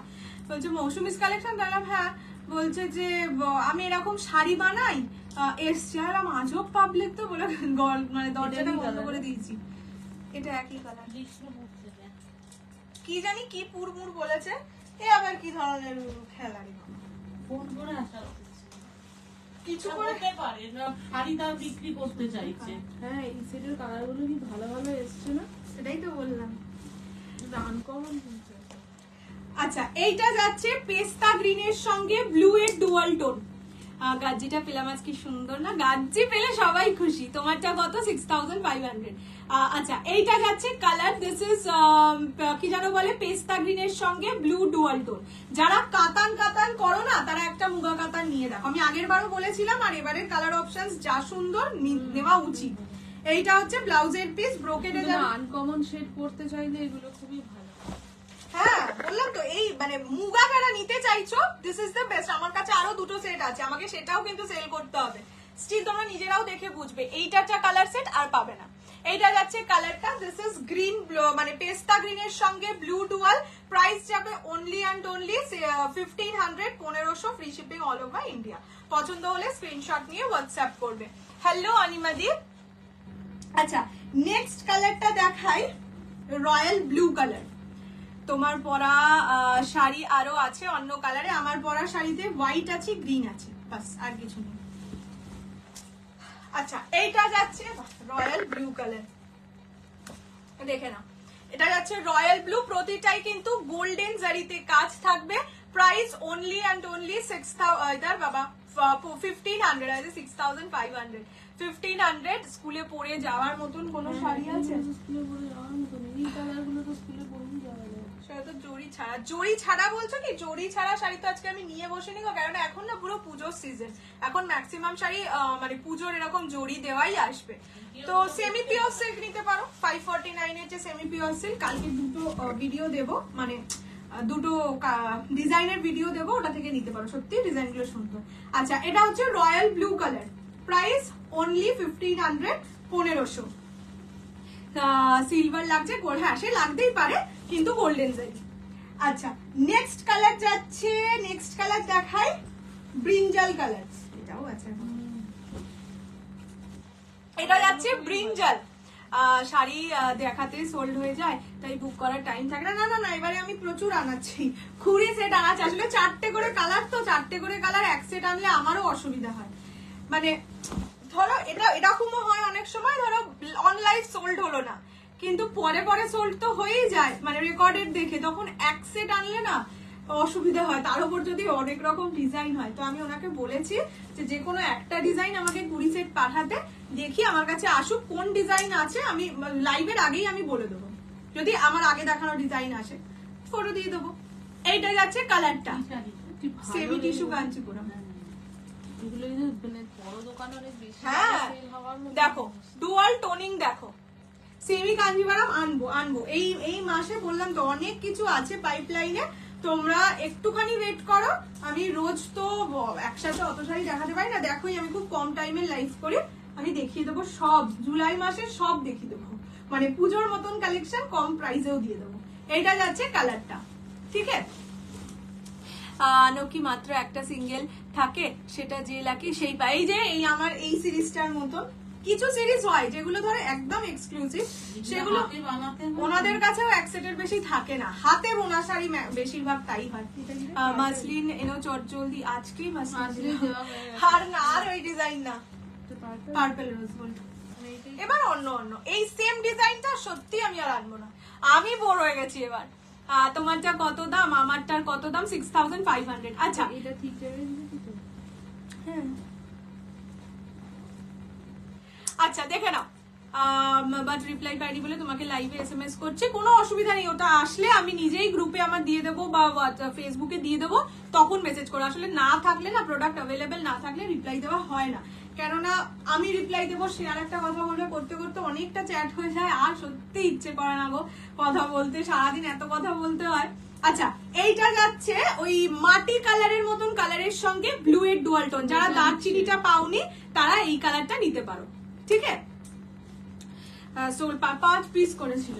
বলছে মৌসুমিস কালেকশন। বললাম হ্যাঁ। বলছে যে আমি এরকম শাড়ি বানাই, এসছে। আর আজব পাবলিক তো, বলে মানে দরজাটা বন্ধ করে দিয়েছি। এটা একই কালার, কি জানি কি পুরমুর বলেছে। এ আবার কি ধরনের খেলারি, ফোন করে আসা কিছু করতে পারে না, শাড়িটা বিক্রি করতে চাইছে। হ্যাঁ, এই সেটের কালারগুলো কি ভালো ভালো এসছে না? সেটাই তো বললাম, আনকমন। আচ্ছা, এইটা যাচ্ছে পেস্তা গ্রিনের সঙ্গে ব্লু এর ডুয়াল টোন। গাজ্জিটা পেলাম আজ, কি সুন্দর না? গাজ্জি পেলে সবাই খুশি। তোমারটা কত? 6500। আচ্ছা, এইটা যাচ্ছে কালার, দিস ইজ কি জানো বলে, পেস্তা গ্রিনের সঙ্গে ব্লু ডুয়াল টোন। যারা কাতান করো না, তারা একটা মুগা কাতান নিয়ে দেখো। আমি আগের বারও বলেছিলাম, আর এবারের কালার অপশনস যা সুন্দর, নেওয়া উচিত। এইটা হচ্ছে ব্লাউজের পিস, ব্রোকেডে যাবে। আনকমন শেড পড়তে চাইলে এগুলো খুবই ভালো। হ্যাঁ বললাম তো, এই মানে মুগা যারা নিতে চাইছো, দিস ইজ দ্য বেস্ট। আমার কাছে আরো দুটো সেট আছে, আমাকে সেটাও কিন্তু সেল করতে হবে। স্টিল তোমরা নিজেরাও দেখে বুঝবে, এইটা একটা কালার সেট আর পাবে না। এইটা যাচ্ছে কালারটা, দিস ইজ গ্রিন, মানে পেস্তা গ্রিনের সঙ্গে ব্লু ডুয়াল। প্রাইস যাবে only and only 1500, 1500, free shipping all over India. পছন্দ হলে স্ক্রিনশট নিয়ে হোয়াটসঅ্যাপ করবে। হ্যালো অনিমাদি। আচ্ছা, নেক্সট কালারটা দেখাই, রয়্যাল ব্লু কালার। তোমার পরা শাড়ি আরো আছে অন্য কালারে, আমার পরা শাড়িতে হোয়াইট আছে, গ্রিন আছে, বাস আর কিছু নেই। আচ্ছা, এইটা যাচ্ছে রয়্যাল ব্লু কালার, দেখে নাও। এটা যাচ্ছে রয়্যাল ব্লু, প্রতিটাই কিন্তু গোল্ডেন জারিতে কাজ থাকবে। Price only and only 1500, 1500। স্কুলে পরে যাওয়ার মতন কোনো শাড়ি আছে? স্কুলে পরে যাওয়ার মতন এই কালারগুলো তো স্কুলে পরেই যাওয়া যায়। সেটা তো জড়ি ছাড়া বলছো কি? জড়ি ছাড়া শাড়ি তো আজকে আমি নিয়ে বসিনি গো, কারণ এখন না পুরো পুজোর সিজন। এখন ম্যাক্সিমাম শাড়ি মানে পুজোর এরকম জড়ি দেওয়াই আসবে। তো সেমি পিওর সিল্ক নিতে পারো, 549 এর যে সেমি পিওর সিল্ক। কালকে দুটো ভিডিও দেবো, মানে দুটো ডিজাইনের ভিডিও দেবো, ওটা থেকে নিতে পারো। সত্যি ডিজাইনগুলো সুন্দর। আচ্ছা, এটা হচ্ছে royal blue colour, price only 1500, 1500। Silver লাগছে, গোল্ড, হ্যাঁ সে লাগতেই পারে, কিন্তু গোল্ডেন জারি। আচ্ছা, নেক্সট কালার যাচ্ছে, নেক্সট কালার দেখাই, ব্রিঞ্জাল কালার। এটাও আছে, এটা যাচ্ছে ব্রিঞ্জাল। শাড়ি দেখাতে সোল্ড হয়ে যায়, তাই বুক করার টাইম থাকে না। না না, এবারে আমি প্রচুর আনাচ্ছি, খুঁড়ি সেট আনাচ্ছি। আসলে 4টে করে কালার, তো 4টে করে কালার এক সেট আনলে আমারও অসুবিধা হয়। মানে ধরো এটা এরকমও হয় অনেক সময়, ধরো অনলাইন সোল্ড হলো না, কিন্তু পরে পরে সোল্ড তো হয়েই যায়, মানে রেকর্ডেড দেখে, তখন এক সেট আনলে না অসুবিধা হয়, তার উপর যদি অনেক রকম ডিজাইন হয়। তো আমি ওনাকে বলেছি যে কোনো একটা ডিজাইন আমাকে 20 সেট পাঠাতে, দেখি আমার কাছে আসুক কোন ডিজাইন আছে, আমি লাইভের আগেই আমি বলে দেবো, যদি আমার আগে দেখানো ডিজাইন আসে ফটো দিয়ে দেবো। এইটা যাচ্ছে কালারটা সেমি টিস্যু কাঞ্চিপুরম। হ্যাঁ দেখো ডুয়াল টোনিং, দেখো সেমি কাঞ্জিভারাম আনবো এই মাসে, বললাম তো অনেক কিছু আছে পাইপলাইনে, তোমরা একটুখানি ওয়েট করো। আমি রোজ তো একসাথে অত শাড়ি দেখাতে পারি না, দেখোই আমি খুব কম টাইমে লাইভ করি, আমি দেখিয়ে দেবো সব, জুলাই মাসে সব দেখিয়ে দেবো, মানে পুজোর মতন কালেকশন কম প্রাইসেও দিয়ে দেবো। এটা যাচ্ছে কালারটা, ঠিক আছে। নাকি মাত্র একটা সিঙ্গেল থাকে, সেটা যে লাকি সেই পাই। যে এই আমার এই সিরিজটার মতন কিছু সিরিজ হয় যেগুলো ধরে একদম এক্সক্লুসিভ, সেগুলো ওনাদের কাছেও এক সেটের বেশি থাকে না, হাতে বোনা শাড়ি বেশিরভাগ তাই হয়। মাসলিন এনো চট জলদি আজকেই মাসলিন, আর না আর ওই ডিজাইন না, পার্পল রোজ গোল্ড। এবার অন্য এই সেম ডিজাইনটা সত্যি আমি আর আনবো না, আমি বোর হয়ে গেছি এবার। তোমারটা কত দাম, আমারটার কত দাম? 6500। আচ্ছা এটা ঠিক আছে। হ্যাঁ আচ্ছা দেখে নাও, বাট রিপ্লাই পাইনি বলে তোমাকে লাইভে SMS করছে, কোনো অসুবিধা নেই, ওটা আসলে আমি নিজেই গ্রুপে আমার দিয়ে দেবো বা ফেসবুকে দিয়ে দেবো, তখন মেসেজ করো। আসলে না থাকলে না, প্রোডাক্ট অ্যাভেলেবেল না থাকলে রিপ্লাই দেওয়া হয় না, কেননা আমি রিপ্লাই দেবো, সে আর একটা কথা বলবে, করতে করতে অনেকটা চ্যাট হয়ে যায়, আর সত্যি ইচ্ছে করে না গো কথা বলতে, সারাদিন এত কথা বলতে হয়। আচ্ছা এইটা যাচ্ছে ওই মাটি কালারের মতন কালারের সঙ্গে ব্লু এর ডুয়াল টোন, যারা দারচিনিটা পাওনি তারা এই কালারটা নিতে পারো, ঠিক আছে। 5 পিস করেছিল,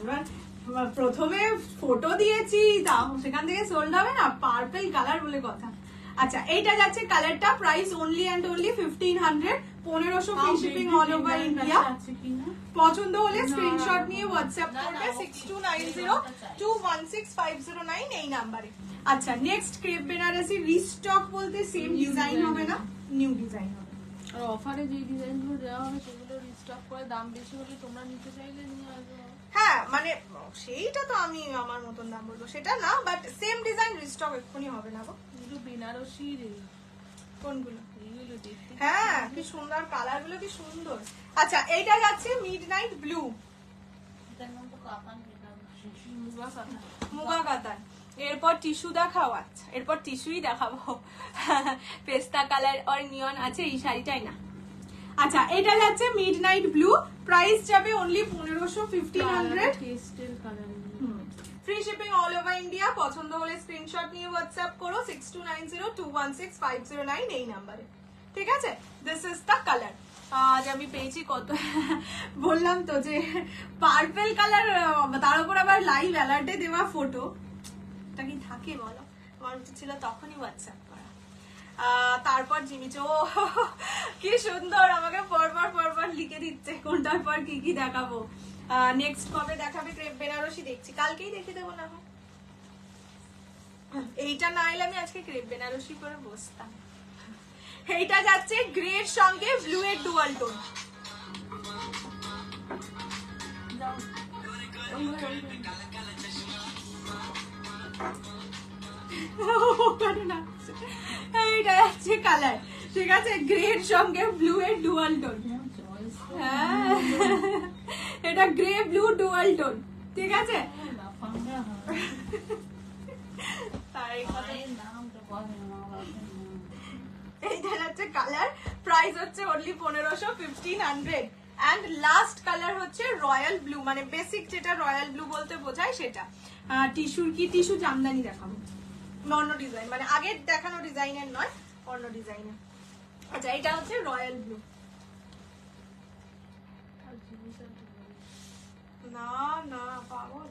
প্রথমে ফটো দিয়েছি সেখান থেকে সোল্ড হবে না, পার্পল কালার বলে কথা। আচ্ছা এইটা যাচ্ছে কালারটা, price only and only 1500, 1500 free shipping all over India. পছন্দ হলে স্ক্রিনশট নিয়ে হোয়াটসঅ্যাপ করবে 6290216509 এই নাম্বারে। আচ্ছা নেক্সট ক্রেপ বেনারসি রিস্টক, বলতে সেম ডিজাইন হবে না, নিউ ডিজাইন হবে। আর অফারে যে ডিজাইনগুলো দেওয়া হবে সেগুলো রিস্টক করে দাম বেশি হলে তোমরা নিতে চাইলে নিয়ে আসবে। হ্যাঁ মানে সেইটা তো আমি আমার মতন দাম বলবো সেটা না, বাট সেম ডিজাইন রিস্টক এক্ষুনি হবে না গো। এগুলো বেনারসি রে, কোনগুলো? এইগুলো দেখতে হ্যাঁ কি সুন্দর কালার গুলো, কি সুন্দর। আচ্ছা এইটা যাচ্ছে মিডনাইট ব্লু, এটার নাম তো কাতান, মুগা কাতান। এরপর টিস্যু দেখাও, আচ্ছা এরপর টিস্যুই দেখাবো। পেস্তা কালার আর নিয়ন আছে এই শাড়িটাই না। আচ্ছা এটা যাচ্ছে মিডনাইট ব্লু, প্রাইস যাবে অনলি 1500, 1500 টেস্টের colour, free shipping all over India. পছন্দ হলে স্ক্রিনশট নিয়ে হোয়াটসঅ্যাপ করো 6290216509 এই নাম্বারে, ঠিক আছে। This is the colour. আজ আমি পেয়েছি কত, বললাম তো যে পার্পল কালার, তার উপর আবার লাইভ অ্যালার্টে দেওয়া ফটো, এটা কি থাকে বলো? আমার উচিত ছিল তখনই হোয়াটসঅ্যাপ করা। তারপর জিমিচো কি সুন্দর আমাকে পরপর লিখে দিচ্ছে কোনটার পর কি কি দেখাবো। নেক্সট কবে দেখাবে ক্রেপ বেনারসি, দেখছি কালকেই দেখে দেবো না হয়। এইটা না এলে আমি আজকে ক্রেপ বেনারসি করে বসতাম। এইটা যাচ্ছে গ্রে এর সঙ্গে ব্লু এর ডুয়াল টোন। এইটা যাচ্ছে কালার, ঠিক আছে, গ্রে এর সঙ্গে ব্লু এর ডুয়াল টোন। হ্যাঁ এটা গ্রে ব্লু ডুয়াল টোন, ঠিক আছে। এইটা যাচ্ছে কালার, প্রাইস হচ্ছে অনলি 1500, 1500। এন্ড লাস্ট কালার হচ্ছে রয়্যাল ব্লু, মানে বেসিক যেটা রয়্যাল ব্লু বলতে বোঝায় সেটা। টিস্যুর কি টিস্যু জামদানি দেখাবো, অন্য ডিজাইন, মানে আগের দেখানো ডিজাইনের নয়, অন্য ডিজাইনের। আচ্ছা এটা হচ্ছে রয়্যাল ব্লু, না না পাগল,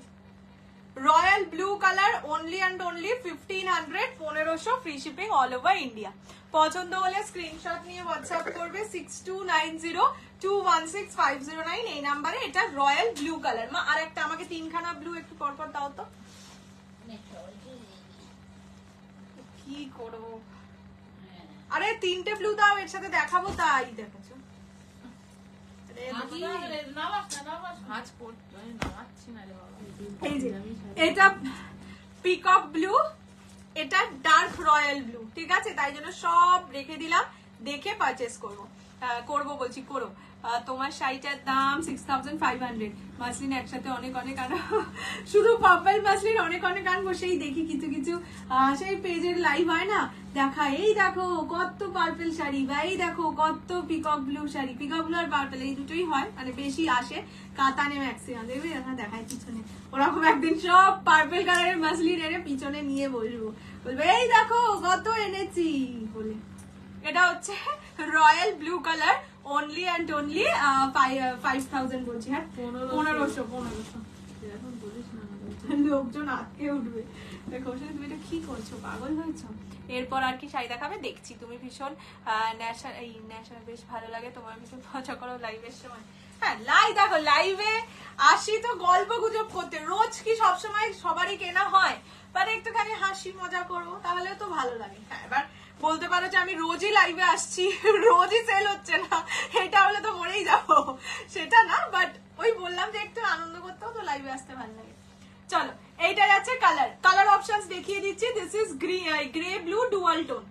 royal blue colour only and only 1500, 1500 free shipping all over India. পছন্দ হলে স্ক্রিনশট নিয়ে হোয়াটসঅ্যাপ করবে 6290216509 এই নাম্বারে। এটা রয়্যাল ব্লু কালার। মা আর একটা আমাকে তিনখানা ব্লু একটু পরপর দাও তো, কি করবো? আরে তিনটে ব্লু দাও, এর সাথে দেখাবো, তাই দেখেছো। এটা পিকক ব্লু, এটা ডার্ক রয়্যাল ব্লু, ঠিক আছে? তাই জন্য সব রেখে দিলাম, দেখে পারচেস করবো বলছি করো। তোমার শাড়িটার দাম 6500। মাসলিন একসাথে অনেক অনেক আনো, শুধু পার্পল মাসলিন অনেক অনেক আনবো। সেই দেখি কিছু কিছু সেই পেজের লাইভ হয় না, দেখা এই দেখো কত পার্পল শাড়ি, বা এই দেখো কত peacock blue sari. Peacock blue আর পার্পল এই দুটোই হয়, মানে বেশি আসে কাতানে ম্যাক্সিমাম। দেখবে দেখায় পিছনে, ওরকম একদিন সব পার্পল কালারের মাসলিন এনে পিছনে নিয়ে বসবো, বলবে এই দেখো কত এনেছি বলে। এটা হচ্ছে royal blue colour, only and only 5000 বলছি। হ্যাঁ 1500 এরকম বলিস না, লোকজন আটকে উঠবে। দেখো তুমি এটা কি করছো, পাগল হয়েছো? এরপর আর কি শাড়ি দেখাবে দেখছি। তুমি ভীষণ ন্যাশনাল বেশ ভালো লাগে, তোমার ভীষণ মজা করো লাইভের সময়। হ্যাঁ দেখো লাইভে আসি তো গল্প গুজব করতে, রোজ কি সবসময় সবারই কেনা হয়, মানে একটুখানি হাসি মজা করবো তাহলে তো ভালো লাগে। হ্যাঁ এবার বলতে পারো যে আমি রোজই লাইভে আসছি, রোজই সেল হচ্ছে না, এটা হলে তো মরেই যাবো, সেটা না, বাট ওই বললাম যে একটু আনন্দ করতেও তো লাইভে আসতে ভালো লাগে। চলো এইটা যাচ্ছে কালার অপশনস দেখিয়ে দিচ্ছি। This is grey blue dual tone.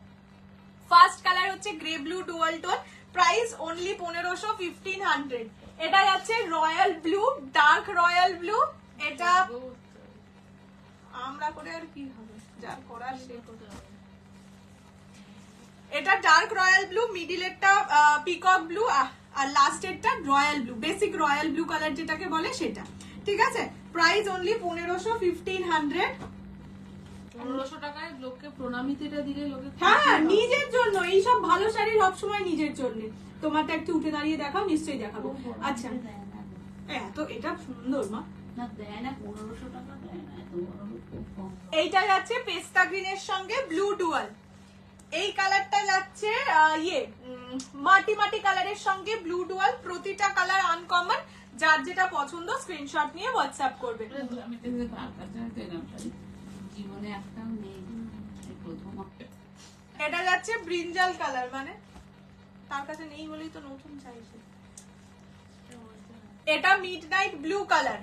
First colour হচ্ছে grey blue dual tone, price only 1500। এটা যাচ্ছে royal blue, dark royal blue. এটা আমরা করে আর কি হবে, যা করার সে করতে হবে। এটা ডার্ক রয়্যাল ব্লু, মিডিলেরটা পিকক ব্লু, আর লাস্টেরটা royal blue, basic royal blue colour যেটাকে বলে সেটা, ঠিক আছে? Price only 1500। 1500 টাকায় লোককে প্রণামিতিটা দিলে লোকে হ্যাঁ নিজের জন্য, এইসব ভালো শাড়ি সবসময় নিজের জন্য। তোমারটা একটু উঠে দাঁড়িয়ে দেখাও, নিশ্চয়ই দেখাবো। আচ্ছা এত এটা সুন্দর মা, এইটা যাচ্ছে পেস্তা গ্রিনের সঙ্গে ব্লু ডুয়াল। এই কালারটা যাচ্ছে মাটি মাটি কালারের সঙ্গে ব্লু ডুয়াল। প্রতিটা কালার আনকমন, যার যেটা পছন্দ স্ক্রিনশট নিয়ে হোয়াটসঅ্যাপ করবে। এটা যাচ্ছে ব্রিঞ্জাল কালার, মানে তার কাছে নেই বলেই তো নতুন চাইছে। এটা মিডনাইট ব্লু কালার,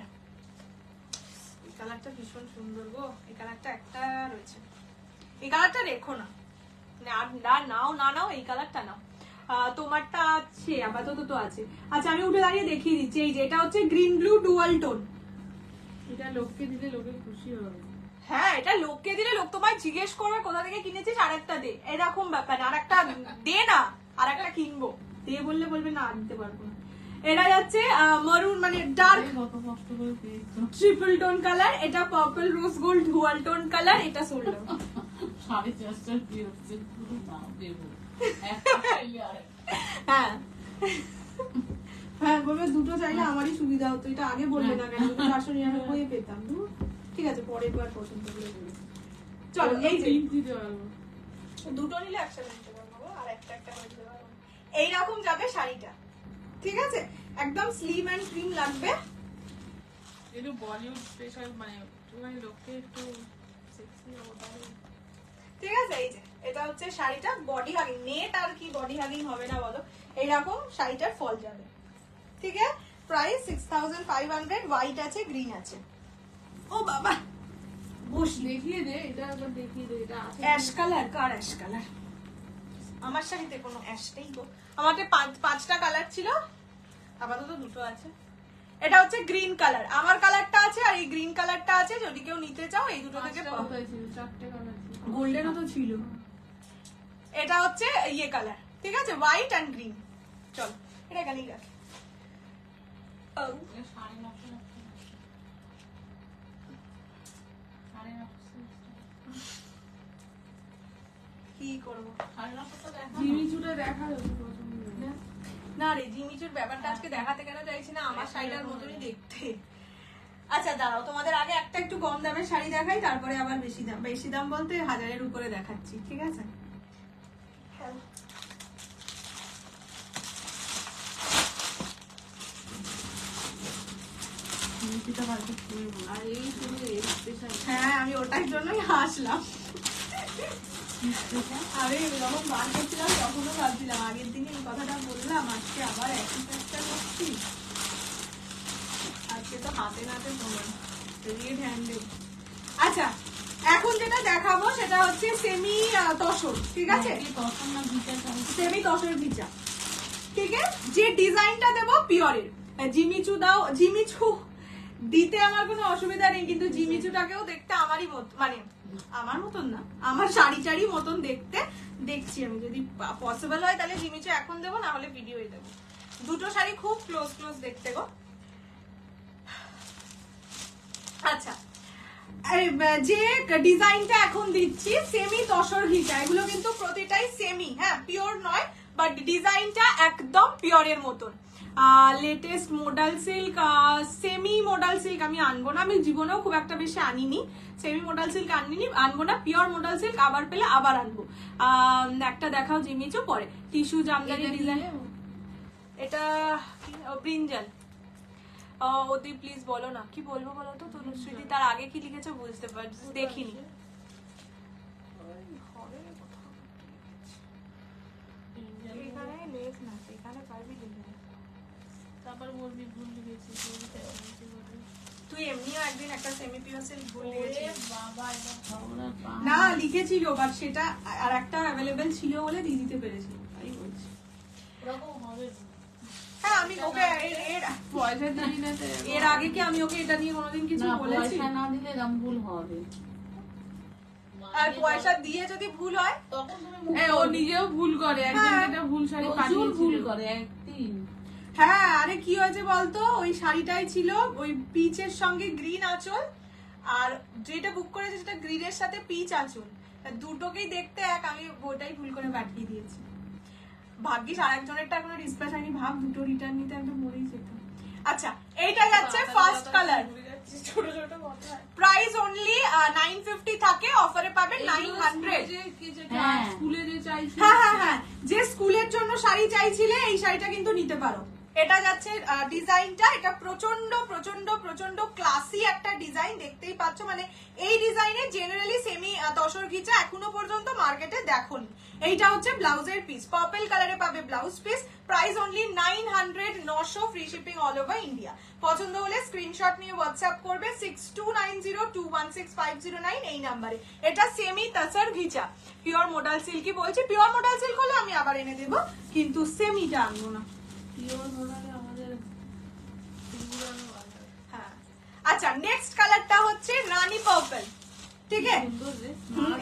এই কালারটা ভীষণ সুন্দর গো। এই কালারটা একটা রয়েছে, এই কালারটা রেখো না, নাও এই কালারটা নাও। তোমারটা আছে আপাতত তো আছে। আচ্ছা আমি উঠে দাঁড়িয়ে দেখিয়ে দিচ্ছি। এই যে এটা হচ্ছে গ্রিন ব্লু ডুয়াল টোন। এটা লোককে দিলে লোকে খুশি হবে। হ্যাঁ এটা লোককে দিলে লোক তোমায় জিজ্ঞেস করবে কোথা থেকে কিনেছিস, আরেকটা দে, এরকম ব্যাপার। আরেকটা দে না, আরেকটা কিনবো, দে বললে বলবে না দিতে পারবো না। এটা যাচ্ছে মারুন, মানে ডার্ক ট্রিপল টোন কালার। এটা purple rose gold dual tone colour. এটা সোল্ড আউট। 450 কি হচ্ছে পুরো দাম দেবো। হ্যাঁ হ্যাঁ বলবে দুটো চাইলে আমারই সুবিধা হতো, এটা আগে বলবে না কেন? 499 পেতাম। ঠিক আছে পরের বার পছন্দ করে বলবে। চলো এই যে দুটো নিলে একসাথে নিতে পারবো, আর একটা করে দিতে পারবো। এইরকম যাবে শাড়িটা, ঠিক আছে? একদম স্লিম এন্ড ক্রিম লাগবে। একটু বলিউড স্পেশাল, মানে লোককে একটু সেক্সি হবে, ঠিক আছে? এই যে এটা হচ্ছে শাড়িটা, বডি হাগিং, নেট আর কি বডি হাগিং হবে না বলো? এইরকম শাড়িটার ফল যাবে, ঠিক আছে? প্রাইস 6500। হোয়াইট আছে, গ্রিন আছে। ও বাবা বস দেখিয়ে দে, এটা একবার দেখিয়ে দে। এটা আছে অ্যাশ কালার, কার অ্যাশ কালার? আমার শাড়িতে কোনো অ্যাশ নেই গো। আমাদের 5টা কালার ছিল, আপাতত দুটো আছে। এটা হচ্ছে গ্রিন কালার, আমার কালারটা আছে আর এই গ্রিন কালারটা আছে। যদি কেউ নিতে চাও এই দুটো থেকে 4টে কালার ছিল, গোল্ডেনও তো ছিল। এটা হচ্ছে ইয়ে কালার, ঠিক আছে? White and green. চলো এটা এখানেই রাখি। কি করবো, জিমিচুটা দেখা না রে জিমিচুর ব্যাপারটা আজকে দেখাতে কেন চাইছি না, আমার শাড়িটার মতনই দেখতে। আচ্ছা দাঁড়াও, তোমাদের আগে একটা একটু কম দামের শাড়ি দেখাই, তারপরে আবার বেশি দাম বলতে 1000-এর উপরে দেখাচ্ছি, ঠিক আছে? হ্যাঁ আমি ওটার জন্যই হাসলাম। আমি যখন বার করছিলাম তখনও ভাবছিলাম, আগের দিনে এই কথাটা বললাম, আজকে আবার একই কাজটা করছি। আজকে তো হাতে নাতে রেড হ্যান্ডেড। আচ্ছা এখন যেটা দেখাবো সেটা এটা হচ্ছে সেমি তসর, ঠিক আছে, তখন না ভিটা সেমি তসর ভিজা, ঠিক আছে। যে ডিজাইনটা দেবো পিওরের, জিমিচু দাও, জিমিচু দিতে আমার কোনো অসুবিধা নেই, কিন্তু জিমিচুটাকেও দেখতে আমারই মত, মানে আমার মতন না, আমার শাড়ি মতন দেখতে। দেখছি আমি যদি পসিবল হয় তাহলে জিমিচু এখন দেবো, না হলে ভিডিওই দেবো। দুটো শাড়ি খুব ক্লোজ দেখতে গো। আচ্ছা, যে ডিজাইনটা এখন দিচ্ছি সেমি তসর ঘিচা, এগুলো কিন্তু প্রতিটাই সেমি, হ্যাঁ পিওর নয়, বাট ডিজাইনটা একদম পিওরের মতন। Latest modal silk, semi modal silk আমি আনবো না, আমি জীবনেও খুব একটা বেশি আনিনি, সেমি মডাল সিল্ক আনবো না, পিওর মডাল সিল্ক আবার পেলে আবার আনবো। একটা দেখাও জিমিচু, পরে টিস্যু জামদানি ডিজাইন, এটা ব্রিঞ্জাল। ওদি প্লিজ বলো না, কি বলবো বলো তো তনুশ্রীদি, তার আগে কি লিখেছো বুঝতে পারছি, দেখিনি। এখানে লেস না, এখানে পারবি লিখে, তারপর বলবি ভুল লিখেছি। তুই এমনিও একদিন একটা সেমি পিওর সিল্ক ভুল লিখেছিস। বাবা এটা খবরের পাহাড়। না লিখেছিল, বাট সেটা আর একটা অ্যাভেলেবেল ছিল বলে দিয়ে দিতে পেরেছি, তাই বলছি। ওরকম হবে না। হ্যাঁ আমি ওকে পয়সা দিই না তো এর আগে কি আমি ওকে এটা নিয়ে কোনোদিন কিছু না, বলেছি? পয়সা না দিলে এরকম ভুল হবে। আর পয়সা দিয়ে যদি ভুল হয়, তখন তুমি ও নিজেও ভুল করে, একদিন হ্যাঁ। যেটা ভুল শাড়ি প্রচুর পাঠিয়েছিল। ভুল করে একদিন। হ্যাঁ আরে কি হয়েছে বলতো, ওই শাড়িটাই ছিল ওই পিচের সঙ্গে গ্রিন আঁচল, আর যেটা বুক করেছে সেটা গ্রিনের সাথে পিচ আঁচল, দুটোকেই দেখতে এক, আমি ওটাই ভুল করে পাঠিয়ে দিয়েছি। ভাগ্যিস আরেকজনেরটা কোনো ডিসপ্যাচ হয়নি, ভাব দুটো রিটার্ন নিতে একদম মরেই যেতাম। আচ্ছা এইটা যাচ্ছে ফার্স্ট কালার, ছোট ছোট কথা। প্রাইস অনলি 950 থাকে, অফারে পাবেন 900। হ্যাঁ। স্কুলে যে চাইছি হ্যাঁ, যে স্কুলের জন্য শাড়ি চাইছিলে এই শাড়িটা কিন্তু নিতে পারো। এটা যাচ্ছে ডিজাইনটা, এটা প্রচন্ড প্রচন্ড প্রচন্ড ক্লাসি একটা ডিজাইন, দেখতেই পাচ্ছ, মানে এই ডিজাইনে জেনারেলি সেমি তসর ঘিচা এখনো পর্যন্ত মার্কেটে দেখোনি। এইটা হচ্ছে ব্লাউজের পিস, পার্পল কালারে পাবে blouse piece, price only 900, 900, free shipping all over India. পছন্দ হলে স্ক্রিনশট নিয়ে হোয়াটসঅ্যাপ করবে 6290216509 এই নাম্বারে। এটা সেমি তসর ঘিচা, পিওর মডাল সিল্কই বলছি, পিওর মডাল সিল্ক হলে আমি আবার এনে দেবো, কিন্তু সেমিটা আনবো না। পিওর মোডালে আমাদের হ্যাঁ আচ্ছা, নেক্সট কালারটা হচ্ছে রানী পার্পল, ঠিক আছে। সুন্দর রে।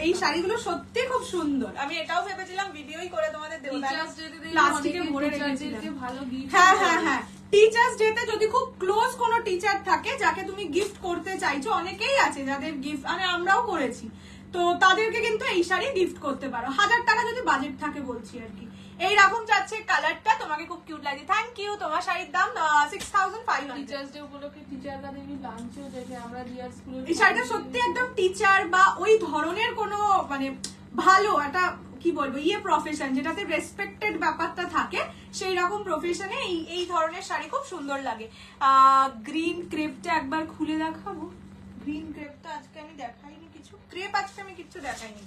এই শাড়িগুলো সত্যি খুব সুন্দর, আমি এটাও ভেবেছিলাম ভিডিওই করে তোমাদের দেবো, টিচার্স ডেতে দিলে প্লাস্টিকে অনেকে ভরে টিচারদেরকে রেখেছিলাম। ভালো গিফট। হ্যাঁ টিচার্স ডেতে যদি খুব ক্লোজ কোনো টিচার থাকে যাকে তুমি গিফট করতে চাইছো, অনেকেই আছে যাদের গিফট, মানে আমরাও করেছি, তো তাদেরকে কিন্তু এই শাড়ি গিফট করতে পারো, 1000 টাকা যদি বাজেট থাকে বলছি আর কি। এইরকম যাচ্ছে কালারটা, তোমাকে খুব কিউট লাগে। থ্যাংক ইউ, তোমার শাড়ির দাম 6500। টিচার্স ডে উপলক্ষে টিচাররা দেখি লাঞ্চেও দেখে, আমরা রিয়ার স্কুলে এই শাড়িটা সত্যি একদম টিচার বা ওই ধরনের কোনো মানে ভালো একটা কি বলবো প্রফেশন, যেটাতে রেসপেক্টেড ব্যাপারটা থাকে, সেই রকম প্রফেশনে এই ধরনের শাড়ি খুব সুন্দর লাগে। গ্রিন ক্রেপটা একবার খুলে দেখাবো, গ্রিন ক্রেপটা আজকে আমি দেখাইনি কিছু, ক্রেপ আজকে আমি কিছু দেখাইনি।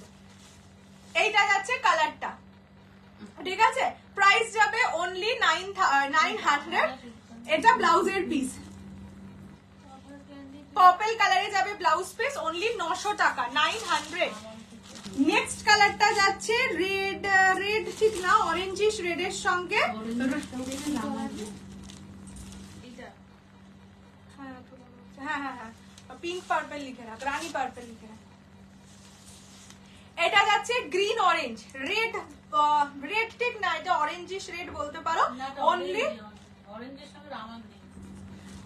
এইটা যাচ্ছে কালারটা, ঠিক আছে, প্রাইস যাবে অনলি 900। এটা ব্লাউজের পিস, পার্পল কালারে যাবে ব্লাউজ পিস, অনলি 900 টাকা, 900। নেক্সট কালারটা যাচ্ছে রেড ঠিক না, অরেঞ্জিশ রেডের সঙ্গে, হ্যাঁ পিঙ্ক পার্পল লিখে রাখ, রানী পার্পল লিখে রাখ। এটা যাচ্ছে গ্রিন অরেঞ্জ রেড ঠিক না, এটা অরেঞ্জিশ রেড বলতে পারো, অনলি অরেঞ্জের সঙ্গে রামার নেই।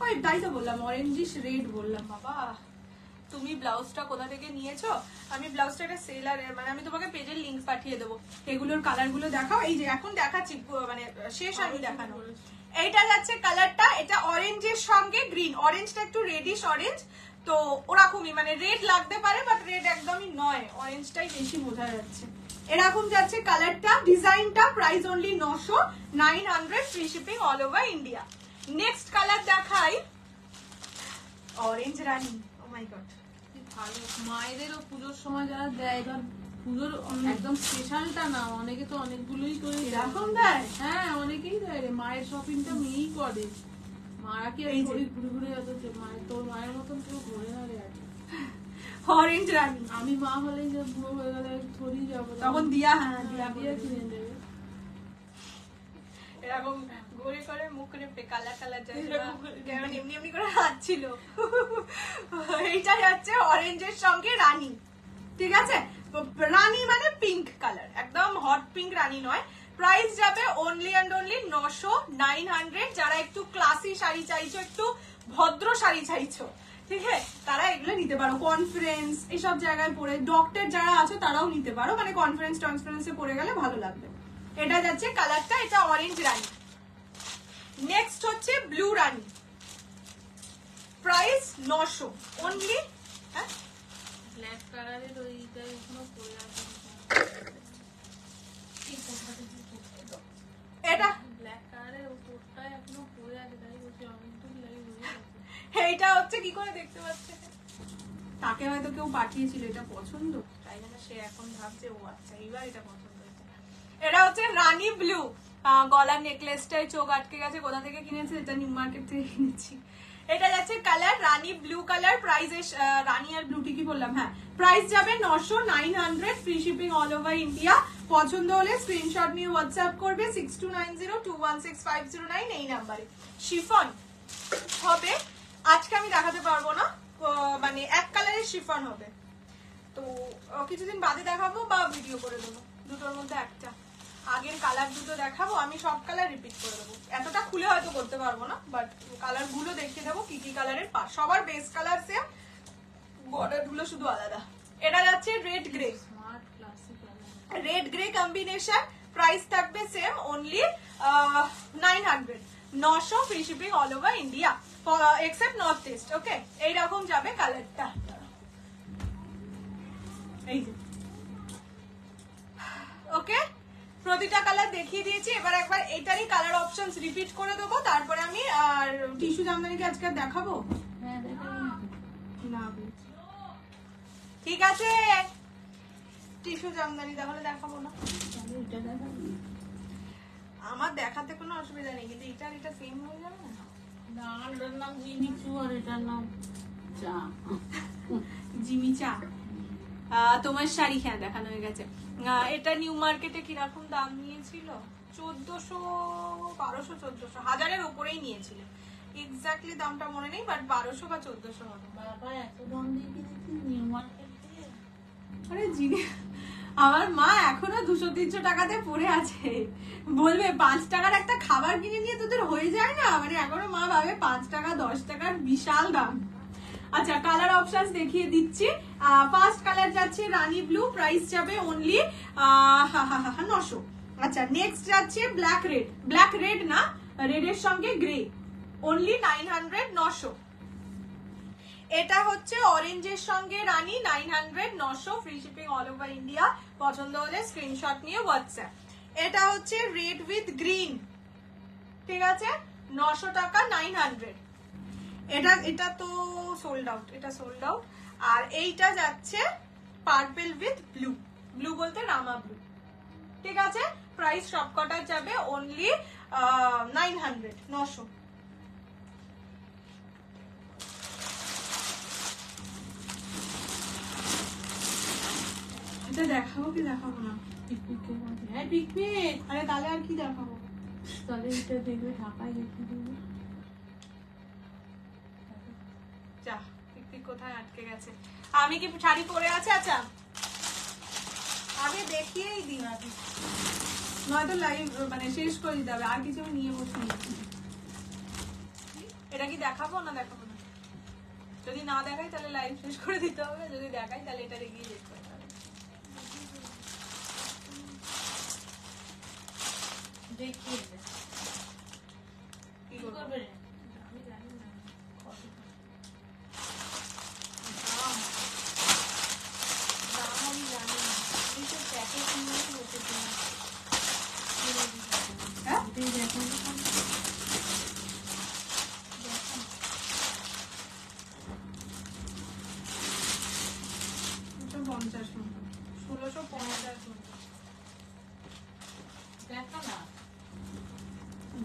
ওই তাই তো বললাম, অরেঞ্জিশ রেড বললাম। বাবা তুমি ব্লাউজটা কোথা থেকে নিয়েছো? আমি ব্লাউজটা একটা সেলারের, মানে আমি তোমাকে পেজের লিংক পাঠিয়ে দেবো, এগুলোর কালার গুলো দেখাও। এই যে এখন দেখাচ্ছি, মানে শেষ আমি দেখানো। এইটা যাচ্ছে কালারটা, এটা অরেঞ্জের সঙ্গে গ্রিন, অরেঞ্জটা একটু রেডিশ অরেঞ্জ, তো ওরকমই মানে রেড লাগতে পারে, বাট রেড একদমই নয়, অরেঞ্জটাই বেশি বোঝা যাচ্ছে। এরকম যাচ্ছে কালারটা, ডিজাইনটা, price only 900, 900, free shipping all over India. Next colour দেখাই, orange Rani. O my god, ভালো। মায়েদেরও পুজোর সময় যারা দেয়, ধর পুজোর একদম স্পেশালটা না, অনেকে তো অনেকগুলোই করে দেয়। এরকম দেয়? হ্যাঁ অনেকেই দেয় রে, মায়ের শপিংটা মেয়েই করে। মারা কি আর এই যে। ঘুরে ঘুরে ঘুরে যেত, মায়ের তোর মায়ের মতন পুরো ঘুরে না রে। অরেঞ্জ রানী। আমি মা হলে যে বুড়ো হয়ে গেলে থরি যাবো তখন দিয়া, হ্যাঁ দিয়া দিয়ে কিনে দেবে। এরকম ঘুরে করে মুখ রেপে কালা কালা যায় কেমন এমনি এমনি করে হাঁটছিল। এইটা যাচ্ছে অরেঞ্জের সঙ্গে রানী, ঠিক আছে? রানী মানে পিঙ্ক কালার, একদম হট পিঙ্ক রানী নয়। প্রাইস যাবে অনলি অ্যান্ড অনলি 900 যারা একটু ক্লাসি শাড়ি চাইছো, একটু ভদ্র শাড়ি চাইছো, ঠিক আছে, তারা এগুলো নিতে পারো। কনফারেন্স এসব জায়গায় পরে, ডক্টর যারা আছো তারাও নিতে পারো, মানে কনফারেন্স টনফারেন্সে পরে গেলে ভালো লাগবে। এটা যাচ্ছে কালারটা, এটা অরেঞ্জ রানী। নেক্সট হচ্ছে ব্লু রানী, প্রাইস 900 অনলি। হ্যাঁ, ব্ল্যাক কালারের ওইটা এখনো পরে আছে। এটা ব্ল্যাক কালারের ওই কোটটা এখনো পরে আছে, তাই বলছি অনেকদিন লাগে হয়ে গেছে। এইটা হচ্ছে কি করে দেখতে পাচ্ছে, তাকে হয়তো কেউ পাঠিয়েছিল, এটা পছন্দ, তাই জন্য সে এখন ভাবছে ও আচ্ছা এইবার এটা পছন্দ হয়েছে। এটা হচ্ছে রানী ব্লু, গলার নেকলেসটাই চোখ আটকে গেছে, কোথা থেকে কিনেছে, এটা নিউ মার্কেট থেকে কিনেছি। এটা যাচ্ছে কালার রানী ব্লু কালার, প্রাইস রানী আর ব্লু ঠিকই বললাম, হ্যাঁ। প্রাইস যাবে 900 free shipping all over India. পছন্দ হলে স্ক্রিনশট নিয়ে হোয়াটসঅ্যাপ করবে 6290216509 এই নাম্বারে। শিফন হবে, আজকে আমি দেখাতে পারবো না, মানে এক কালারের শিফন হবে, তো কিছুদিন বাদে দেখাবো বা ভিডিও করে দেবো, দুটোর মধ্যে একটা। আগের কালার দুটো দেখাবো, আমি সব কালার রিপিট করে দেবো, এতটা খুলে হয়তো করতে পারবো না, বাট কালার গুলো দেখিয়ে দেবো কি কি কালারের পাস। সবার বেস কালার সেম, বর্ডার গুলো শুধু আলাদা। এটা যাচ্ছে red grey, smart classic colour. Red grey combination, price থাকবে same only 900 free shipping all over India except north east. Okay, এইরকম যাবে কালারটা, এই যে। ওকে, প্রতিটা কালার দেখিয়ে দিয়েছি, এবার একবার এটারই কালার অপশনস রিপিট করে দেবো, তারপরে আমি আর টিস্যু জামদানিকে আজকে দেখাবো হ্যাঁ না, ঠিক আছে, টিস্যু জামদানি তাহলে দেখাবো না, এটা দেখাবি। আমার দেখাতে কোনো অসুবিধা নেই, কিন্তু এটা সেম হয়ে যাবে না। না, এটার নাম জিমিচু আর এটার নাম চা। জিমি চা। তোমার শাড়ি, হ্যাঁ দেখানো হয়ে গেছে। এটা নিউ মার্কেটে কিরকম দাম নিয়েছিল, 1400 1200 1400, 1000-এর উপরেই নিয়েছিল, এক্স্যাক্টলি দামটা মনে নেই, বাট 1200 বা 1400 হবে। বাবা এত দাম দিয়ে কিনেছি নিউ মার্কেট থেকে। আরে জিনি, আমার মা এখনো 200-300 টাকাতে পড়ে আছে, বলবে 5 টাকার একটা খাবার কিনে নিয়ে তোদের হয়ে যায় না, মানে এখনো মা ভাবে 5 টাকা 10 টাকার বিশাল দাম। আচ্ছা, কালার অপশনস দেখিয়ে দিচ্ছি। ফার্স্ট কালার যাচ্ছে রানী ব্লু, প্রাইস যাবে অনলি 900। আচ্ছা, নেক্সট যাচ্ছে ব্ল্যাক রেড, ব্ল্যাক রেড না, রেডের সঙ্গে গ্রে, অনলি 900। এটা হচ্ছে অরেঞ্জের সঙ্গে রানী, 900 free shipping all over India. পছন্দ হলে স্ক্রিনশট নিয়ে হোয়াটসঅ্যাপ। এটা হচ্ছে রেড উইথ গ্রিন, ঠিক আছে, 900 টাকা, 900। এটা তো সোল্ড আউট, এটা সোল্ড আউট। আর এইটা যাচ্ছে পার্পল উইথ ব্লু, ব্লু বলতে রামা ব্লু, ঠিক আছে। প্রাইস সবকটা যাবে অনলি 900। এটা দেখাবো কি দেখাবো না? হ্যাঁ পিকনিক, আরে তাহলে আর কি দেখাবো? তাহলে এটা দেখবে ঢাকায় রেখে দেবে। যা, পিকনিক কোথায় আটকে গেছে? আমি কি শাড়ি পরে আছে? আচ্ছা, আগে দেখিয়েই দিন, আগে নয়তো লাইভ মানে শেষ করে দিতে হবে, আর কিছু আমি নিয়ে বসে নিচ্ছি। এটা কি দেখাবো না দেখাবো না? যদি না দেখাই তাহলে লাইভ শেষ করে দিতে হবে, যদি দেখাই তাহলে এটা দেখিয়ে যেতে হবে। দেখিয়ে দে। কি কি করবো? করবে রে? আমি জানি না কত দাম আমি জানি না, আমি তো প্যাকেট নিয়ে বসেছিলাম। হ্যাঁ, এটাই দেখো। এটা 50 মতো, 1650 মতো। দেখো না।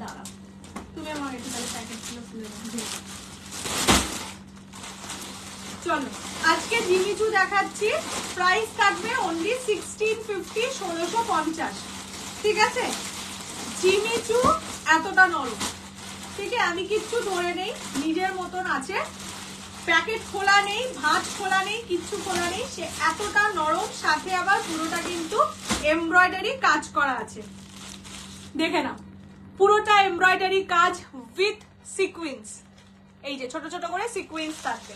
দাঁড়া, তুমি আমাকে একটু তাহলে প্যাকেটগুলো খুলে দাও। চলো আজকে জিমিচু দেখাচ্ছি, প্রাইস থাকবে অনলি 1650, 1650। ঠিক আছে, জিমিচু এতটা নরম, ঠিক আছে, আমি কিচ্ছু ধরে নেই, নিজের মতন আছে, প্যাকেট খোলা নেই, ভাঁজ খোলা নেই, কিচ্ছু খোলা নেই, সে এতটা নরম, সাথে আবার পুরোটা কিন্তু এমব্রয়ডারি কাজ করা আছে। দেখে নাও, পুরোটা এমব্রয়ডারি কাজ উইথ সিকোয়েন্স, এই যে ছোট ছোট করে সিকোয়েন্স থাকবে।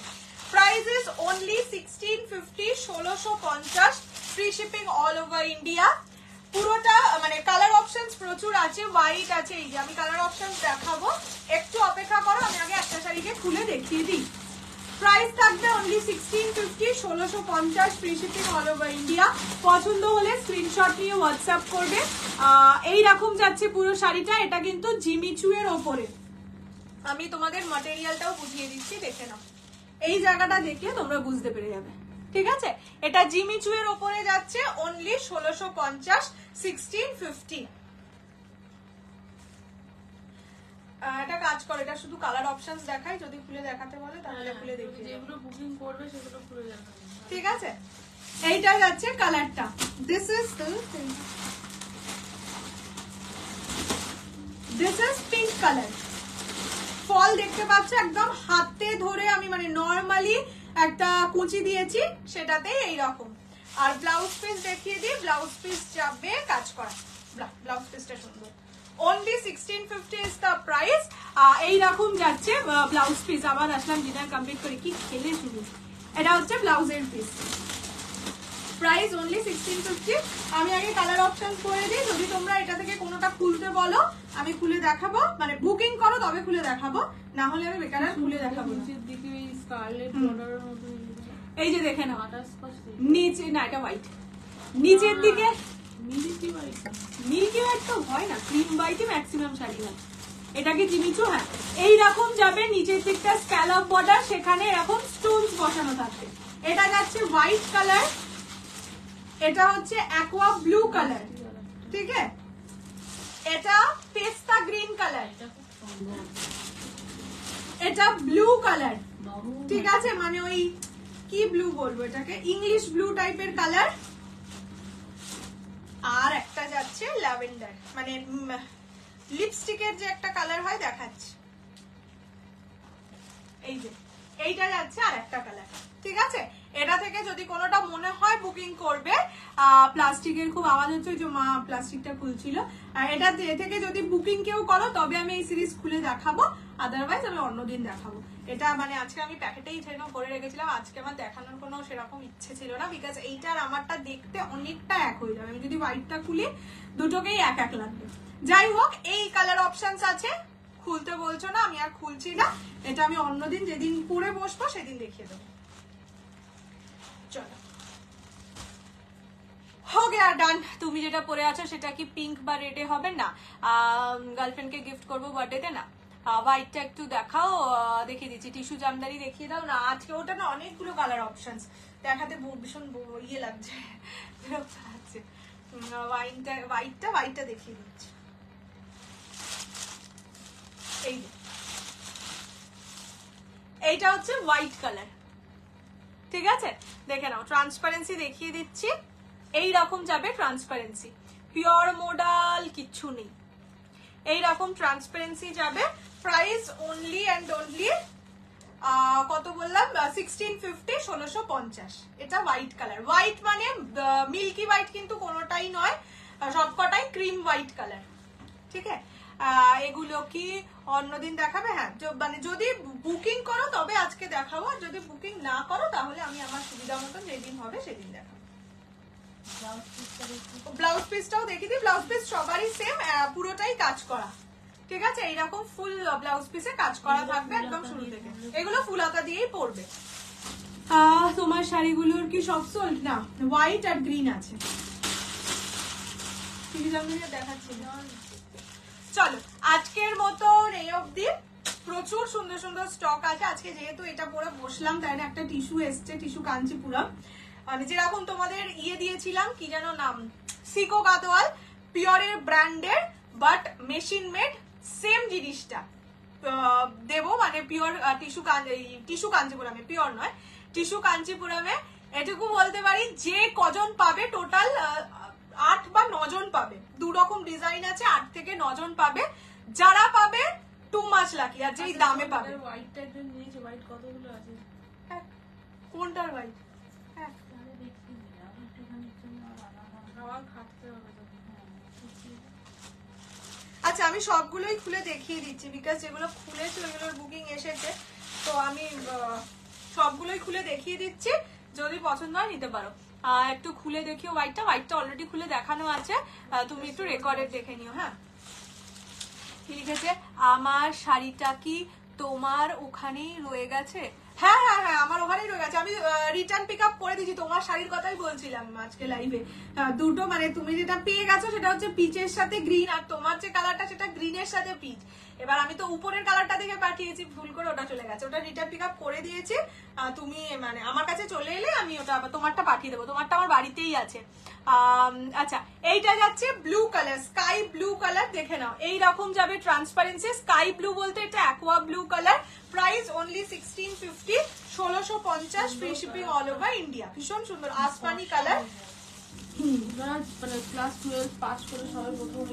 Price is only 1650, 1650, free shipping all over India. পুরোটা মানে কালার অপশনস প্রচুর আছে, হোয়াইট আছে, এই যে আমি কালার অপশনস দেখাবো, একটু অপেক্ষা করো, আমি আগে একটা শাড়িকে খুলে দেখিয়ে দিই। প্রাইস থাকবে only 1650, 1650, free shipping all over India. পছন্দ হলে স্ক্রিনশট নিয়ে হোয়াটসঅ্যাপ করবে। এই রকম যাচ্ছে পুরো শাড়িটা, এটা কিন্তু জিমিচু এর ওপরে। আমি তোমাদের ম্যাটেরিয়ালটাও বুঝিয়ে দিচ্ছি, দেখে নাও, এই জায়গাটা দেখলে তোমরা বুঝতে পেরে যাবে। ঠিক আছে, এটা জিমিচু এর ওপরে যাচ্ছে অনলি 1650, 1650। এটা কাজ করে, এটা শুধু কালার অপশনস দেখাই, যদি খুলে দেখাতে বলে তাহলে খুলে দেখিয়ে দেব। যেগুলো বুকিং করবে সেগুলো খুলে দেখাবে। ঠিক আছে, এইটা যাচ্ছে কালারটা, দিস ইজ পিঙ্ক কালার। ফল দেখতে পাচ্ছ, একদম হাতে ধরে আমি মানে নরমালি একটা কুচি দিয়েছি, সেটাতে এইরকম। আর ব্লাউজ পিস দেখিয়ে দিই, ব্লাউজ পিস যাবে কাজ করা, ব্লাউজ পিসটা সুন্দর। Only 1650 is the price. এইরকম যাচ্ছে ব্লাউজ পিস। আবার আসলাম ডিনার কমপ্লিট করে, কি খেলে শুরু। এটা হচ্ছে ব্লাউজের পিস, প্রাইস অনলি 1650। আমি আগে কালার অপশন করে দিই, যদি তোমরা এটা থেকে কোনোটা খুলতে বলো আমি খুলে দেখাবো, মানে বুকিং করো তবে খুলে দেখাবো, না হলে আমি বেকার আর খুলে দেখাবো না। নিচের দিকে এই স্কারলেট বর্ডারের মতো এই যে দেখে নাও, আটাশ পাশে নিচে না, এটা হোয়াইট, নিচের দিকে মিল্কি হোয়াইট, মিল্কি হোয়াইট তো হয় না, ক্রিম হোয়াইটই ম্যাক্সিমাম শাড়ি হয়। এটাকে জিমিচু, হ্যাঁ এইরকম যাবে, নিচের দিকটা স্ক্যালপ বর্ডার, সেখানে এরকম স্টোনস বসানো থাকবে। এটা যাচ্ছে হোয়াইট কালার, এটা হচ্ছে অ্যাকোয়া ব্লু কালার, ঠিক আছে, এটা পেস্তা গ্রিন কালার, এটা ব্লু কালার, ঠিক আছে, মানে ওই কি ব্লু বলবো এটাকে, ইংলিশ ব্লু টাইপের কালার। আর একটা যাচ্ছে ল্যাভেন্ডার, মানে লিপস্টিকের যে একটা কালার হয় দেখাচ্ছে, এই যে এইটা যাচ্ছে আর একটা কালার। ঠিক আছে, এটা থেকে যদি কোনোটা মনে হয় বুকিং করবে। প্লাস্টিকের খুব আওয়াজ হচ্ছে, ওই যে মা প্লাস্টিকটা খুলছিল। এটা থেকে যদি বুকিং কেউ করো তবে আমি এই সিরিজ খুলে দেখাবো, আদারওয়াইজ আমি অন্যদিন দেখাবো। এটা মানে আজকে আমি প্যাকেটেই সেরকম করে রেখেছিলাম, আজকে আমার দেখানোর কোনো সেরকম ইচ্ছে ছিল না, বিকজ এইটার আমারটা দেখতে অনেকটা এক হয়ে যাবে। আমি যদি হোয়াইটটা খুলি দুটোকেই এক এক লাগবে। যাই হোক, এই কালার অপশনস আছে, খুলতে বলছো না, আমি আর খুলছি না, এটা আমি অন্যদিন যেদিন পরে বসবো সেদিন দেখিয়ে দেবো। চলো, हो गया ডান। তুমি যেটা পরে আছো সেটা কি পিঙ্ক বা রেডে হবে? না, গার্লফ্রেন্ডকে গিফট করবো বার্থডেতে, না। হোয়াইটটা একটু দেখাও, দেখিয়ে দিচ্ছি। টিস্যু জামদানি দেখিয়ে দাও না, আজকে ওটা না অনেকগুলো কালার অপশনস দেখাতে ভীষণ ইয়ে লাগছে, বিরক্ত লাগছে। হোয়াইটটা দেখিয়ে দিচ্ছি, এই এইটা হচ্ছে হোয়াইট কালার, ঠিক আছে, দেখে নাও। ট্রান্সপারেন্সি দেখিয়ে দিচ্ছি, এই রকম যাবে ট্রান্সপারেন্সি, পিওর মোডাল কিচ্ছু নেই, এই রকম ট্রান্সপারেন্সি যাবে। প্রাইস অনলি অ্যান্ড অনলি কত বললাম, 1650, 1650। এটা হোয়াইট কালার, হোয়াইট মানে মিল্কি হোয়াইট কিন্তু কোনোটাই নয়, সবকটাই ক্রিম হোয়াইট কালার, ঠিক আছে। এগুলো কি অন্যদিন দেখাবে? হ্যাঁ, মানে যদি বুকিং করো তবে আজকে দেখাবো, আর যদি বুকিং না করো তাহলে আমি আমার সুবিধা মতন যেদিন হবে সেদিন দেখাবো। ব্লাউজ পিসটাও দেখিয়ে দিই, ব্লাউজ পিস সবারই সেম, পুরোটাই কাজ করা, ঠিক আছে, এইরকম ফুল ব্লাউজ পিসে কাজ করা থাকবে একদম শুরু থেকে। এগুলো ফুল হাতা দিয়েই পরবে। তোমার শাড়িগুলোর কি সব সোল্ড? না, হোয়াইট আর গ্রিন আছে, দেখাচ্ছি। চলো, আজকের মতো এই অবধি। প্রচুর সুন্দর সুন্দর স্টক আছে আজকে, যেহেতু এটা পরে বসলাম তাই না, একটা টিস্যু এসছে, টিস্যু কাঞ্চিপুরম, মানে যেরকম তোমাদের ইয়ে দিয়েছিলাম, কি যেন নাম, সিকো গাদোয়াল, পিওরের ব্র্যান্ডের বাট মেশিন মেড, সেম জিনিসটা দেবো, মানে পিওর টিস্যু কাঞ্চিপুরমে, পিওর নয়, টিস্যু কাঞ্চিপুরমে। এটুকু বলতে পারি যে কজন পাবে টোটাল 8 বা 9 জন পাবে, 2 রকম ডিজাইন আছে, 8 থেকে 9 জন পাবে। যারা পাবে টু মাচ লাকি, আর যেই দামে পাবে। হোয়াইট টাইপের নিয়েছে, হোয়াইট কতগুলো আছে? কোনটার ভাই? তাহলে দেখি আমি একটুখানি জন্য খাওয়ার খাটতে হবে তো। আচ্ছা আমি সবগুলোই খুলে দেখিয়ে দিচ্ছি, বিকজ যেগুলো খুলেছে ওইগুলোর বুকিং এসেছে, তো আমি সবগুলোই খুলে দেখিয়ে দিচ্ছি, যদি পছন্দ হয় নিতে পারো। একটু খুলে দেখিও হোয়াইটটা অলরেডি খুলে দেখানো আছে, তুমি একটু রেকর্ডেড দেখে নিও। হ্যাঁ, কি লিখেছে, আমার শাড়িটা কি তোমার ওখানেই রয়ে গেছে? হ্যাঁ হ্যাঁ হ্যাঁ, আমার ওখানেই রয়ে গেছে, আমি রিটার্ন পিক আপ করে দিয়েছি। তোমার শাড়ির কথাই বলছিলাম আজকে লাইভে। দুটো মানে তুমি যেটা পেয়ে গেছো সেটা হচ্ছে পিচের সাথে গ্রিন, আর তোমার যে কালারটা সেটা গ্রিনের সাথে পিচ। এবার আমি তো উপরের কালারটা দেখে পাঠিয়েছি, ভুল করে ওটা চলে গেছে, ওটা রিটার্ন পিক আপ করে দিয়েছি। তুমি মানে আমার কাছে চলে এলে আমি ওটা আবার তোমারটা পাঠিয়ে দেবো, তোমারটা আমার বাড়িতেই আছে। আচ্ছা, এইটা যাচ্ছে blue colour, sky blue colour, দেখে নাও এইরকম যাবে ট্রান্সপারেন্সি। স্কাই ব্লু বলতে এটা aqua blue colour, price only 1650, 1650, free shipping all over India. ভীষণ সুন্দর আসমানি কালার। মানে ক্লাস 12 পাস করে সবাই প্রথম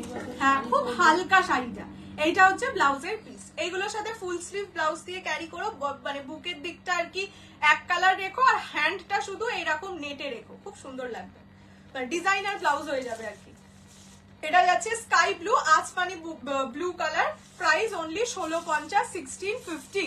হ্যাঁ, খুব হালকা শাড়িটা। এইটা হচ্ছে ব্লাউজের পিস, এইগুলোর সাথে ফুল স্লিভ ব্লাউজ দিয়ে ক্যারি করো, মানে বুকের দিকটা আর কি এক কালার রেখো, আর হ্যান্ডটা শুধু এইরকম নেটে রেখো, খুব সুন্দর লাগবে, ডিজাইনার ব্লাউজ হয়ে যাবে আর কি। এটা যাচ্ছে স্কাই ব্লু, আসমানি ব্লু কালার, প্রাইস অনলি 1650, 1650।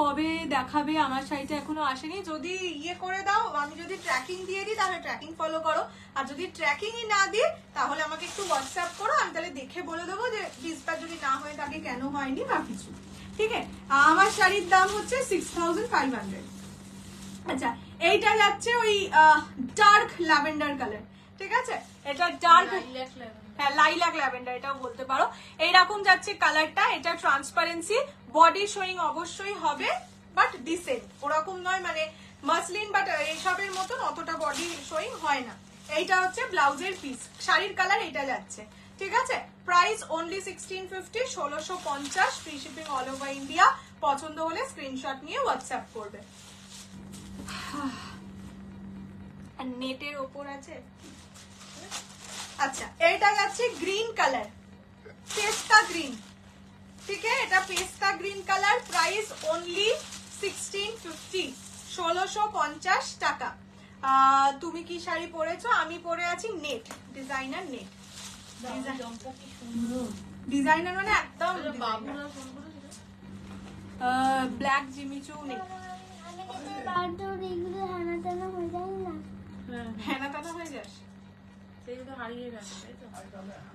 কবে দেখাবে? আমার শাড়িটা এখনো আসেনি, যদি ইয়ে করে দাও, আমি যদি ট্র্যাকিং দিয়ে দিই তাহলে ট্র্যাকিং ফলো করো, আর যদি ট্র্যাকিংই না দিই তাহলে আমাকে একটু হোয়াটসঅ্যাপ করো, আমি তাহলে দেখে বলে দেবো যে ডিসপ্যাচ যদি না হয়ে থাকে কেন হয়নি বা কিছু। ঠিক আছে, আমার শাড়ির দাম হচ্ছে 6500। আচ্ছা, এইটা যাচ্ছে ওই ডার্ক ল্যাভেন্ডার কালার, ঠিক আছে, এটা ডার্ক, হ্যাঁ লাইলাক ল্যাভেন্ডার এটাও বলতে পারো। এইরকম যাচ্ছে কালারটা, এটা ট্রান্সপারেন্সি, বডি শোয়িং অবশ্যই হবে, বাট ডিসেন্ট, ওরকম নয় মানে মাসলিন বাট এইসবের মতন অতটা বডি শোয়িং হয় না। এইটা হচ্ছে ব্লাউজের পিস, শাড়ির কালার এটা যাচ্ছে, ঠিক আছে, price only 1650, 1650, free shipping all over India. পছন্দ হলে স্ক্রিনশট নিয়ে হোয়াটসঅ্যাপ করবে। নেটের ওপর আছে। আচ্ছা, এটা যাচ্ছে গ্রিন কালার, পেস্তা গ্রিন, ঠিক আছে, এটা পেস্তা গ্রিন কালার, প্রাইস অনলি 1650, 1650 টাকা। তুমি কি শাড়ি পরেছো? আমি পরে আছি নেট, ডিজাইনার নেট, ডিজাইনার মানে একদম ব্ল্যাক জিমিচু নেট। হেনা টানা হয়ে যাস,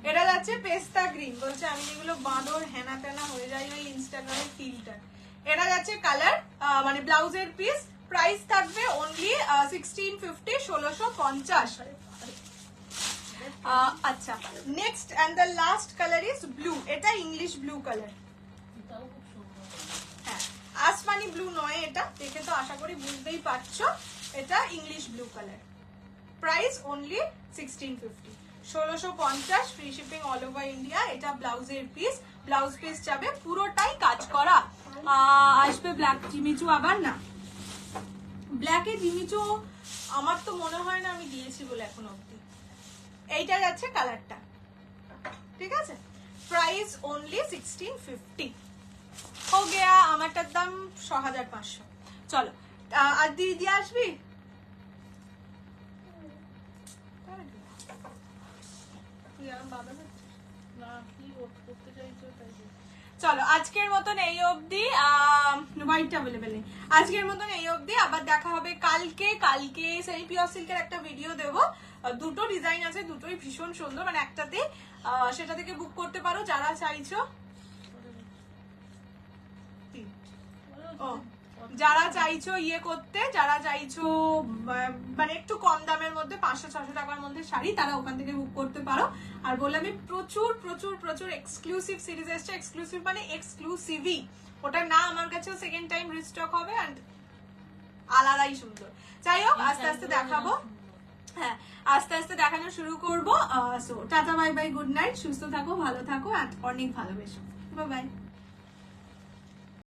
এটা যাচ্ছে পেস্তা গ্রিন, বলছে আমি যেগুলো বাঁদর হেনা তেনা হয়ে যায় ওই ইনস্টাগ্রামের ফিল্টার। এটা যাচ্ছে কালার, মানে ব্লাউজের পিস, প্রাইস থাকবে অনলি 1650, 1650। আচ্ছা, next and the last colour is blue, এটা ইংলিশ ব্লু কালার, হ্যাঁ আসমানি ব্লু নয়, এটা দেখে তো আশা করি বুঝতেই পারছো, এটা English blue colour, price only 1650, 1650, free shipping all over India. এটা ব্লাউজের পিস, ব্লাউজ পিস যাবে পুরোটাই কাজ করা। আসবে ব্ল্যাক জিমিচু, আবার না ব্ল্যাকে জিমিচু আমার তো মনে হয় না আমি দিয়েছি বলে এখন অব্দি। এইটা যাচ্ছে কালারটা, ঠিক আছে, প্রাইস অনলি 1650। हो गया, আমারটার দাম 6500। চলো, আর দিদি আসবি? চলো আজকের মতন এই অবধি, হোয়াইটটা অ্যাভেলেবেল নেই, আজকের মতন এই অবধি, আবার দেখা হবে কালকে। কালকে সেমি পিওর সিল্কের একটা ভিডিও দেবো, দুটো ডিজাইন আছে, দুটোই ভীষণ সুন্দর, মানে একটাতে সেটা থেকে বুক করতে পারো যারা চাইছো। যারা চাইছো ইয়ে করতে, যারা চাইছো মানে একটু কম দামের মধ্যে 500-600 টাকার মধ্যে শাড়ি, তারা ওখান থেকে বুক করতে পারো। আর বললাম আমি প্রচুর প্রচুর প্রচুর এক্সক্লুসিভ সিরিজ এসছে, এক্সক্লুসিভ মানে এক্সক্লুসিভই, ওটা না আমার কাছেও সেকেন্ড টাইম রিস্টক হবে, অ্যান্ড আলাদাই সুন্দর। যাই হোক, আস্তে আস্তে দেখাবো, হ্যাঁ আস্তে আস্তে দেখানো শুরু করবো। So tata, bye bye, good night, সুস্থ থাকো, ভালো থাকো, অ্যান্ড অনেক ভালোবেসো, বাই বাই।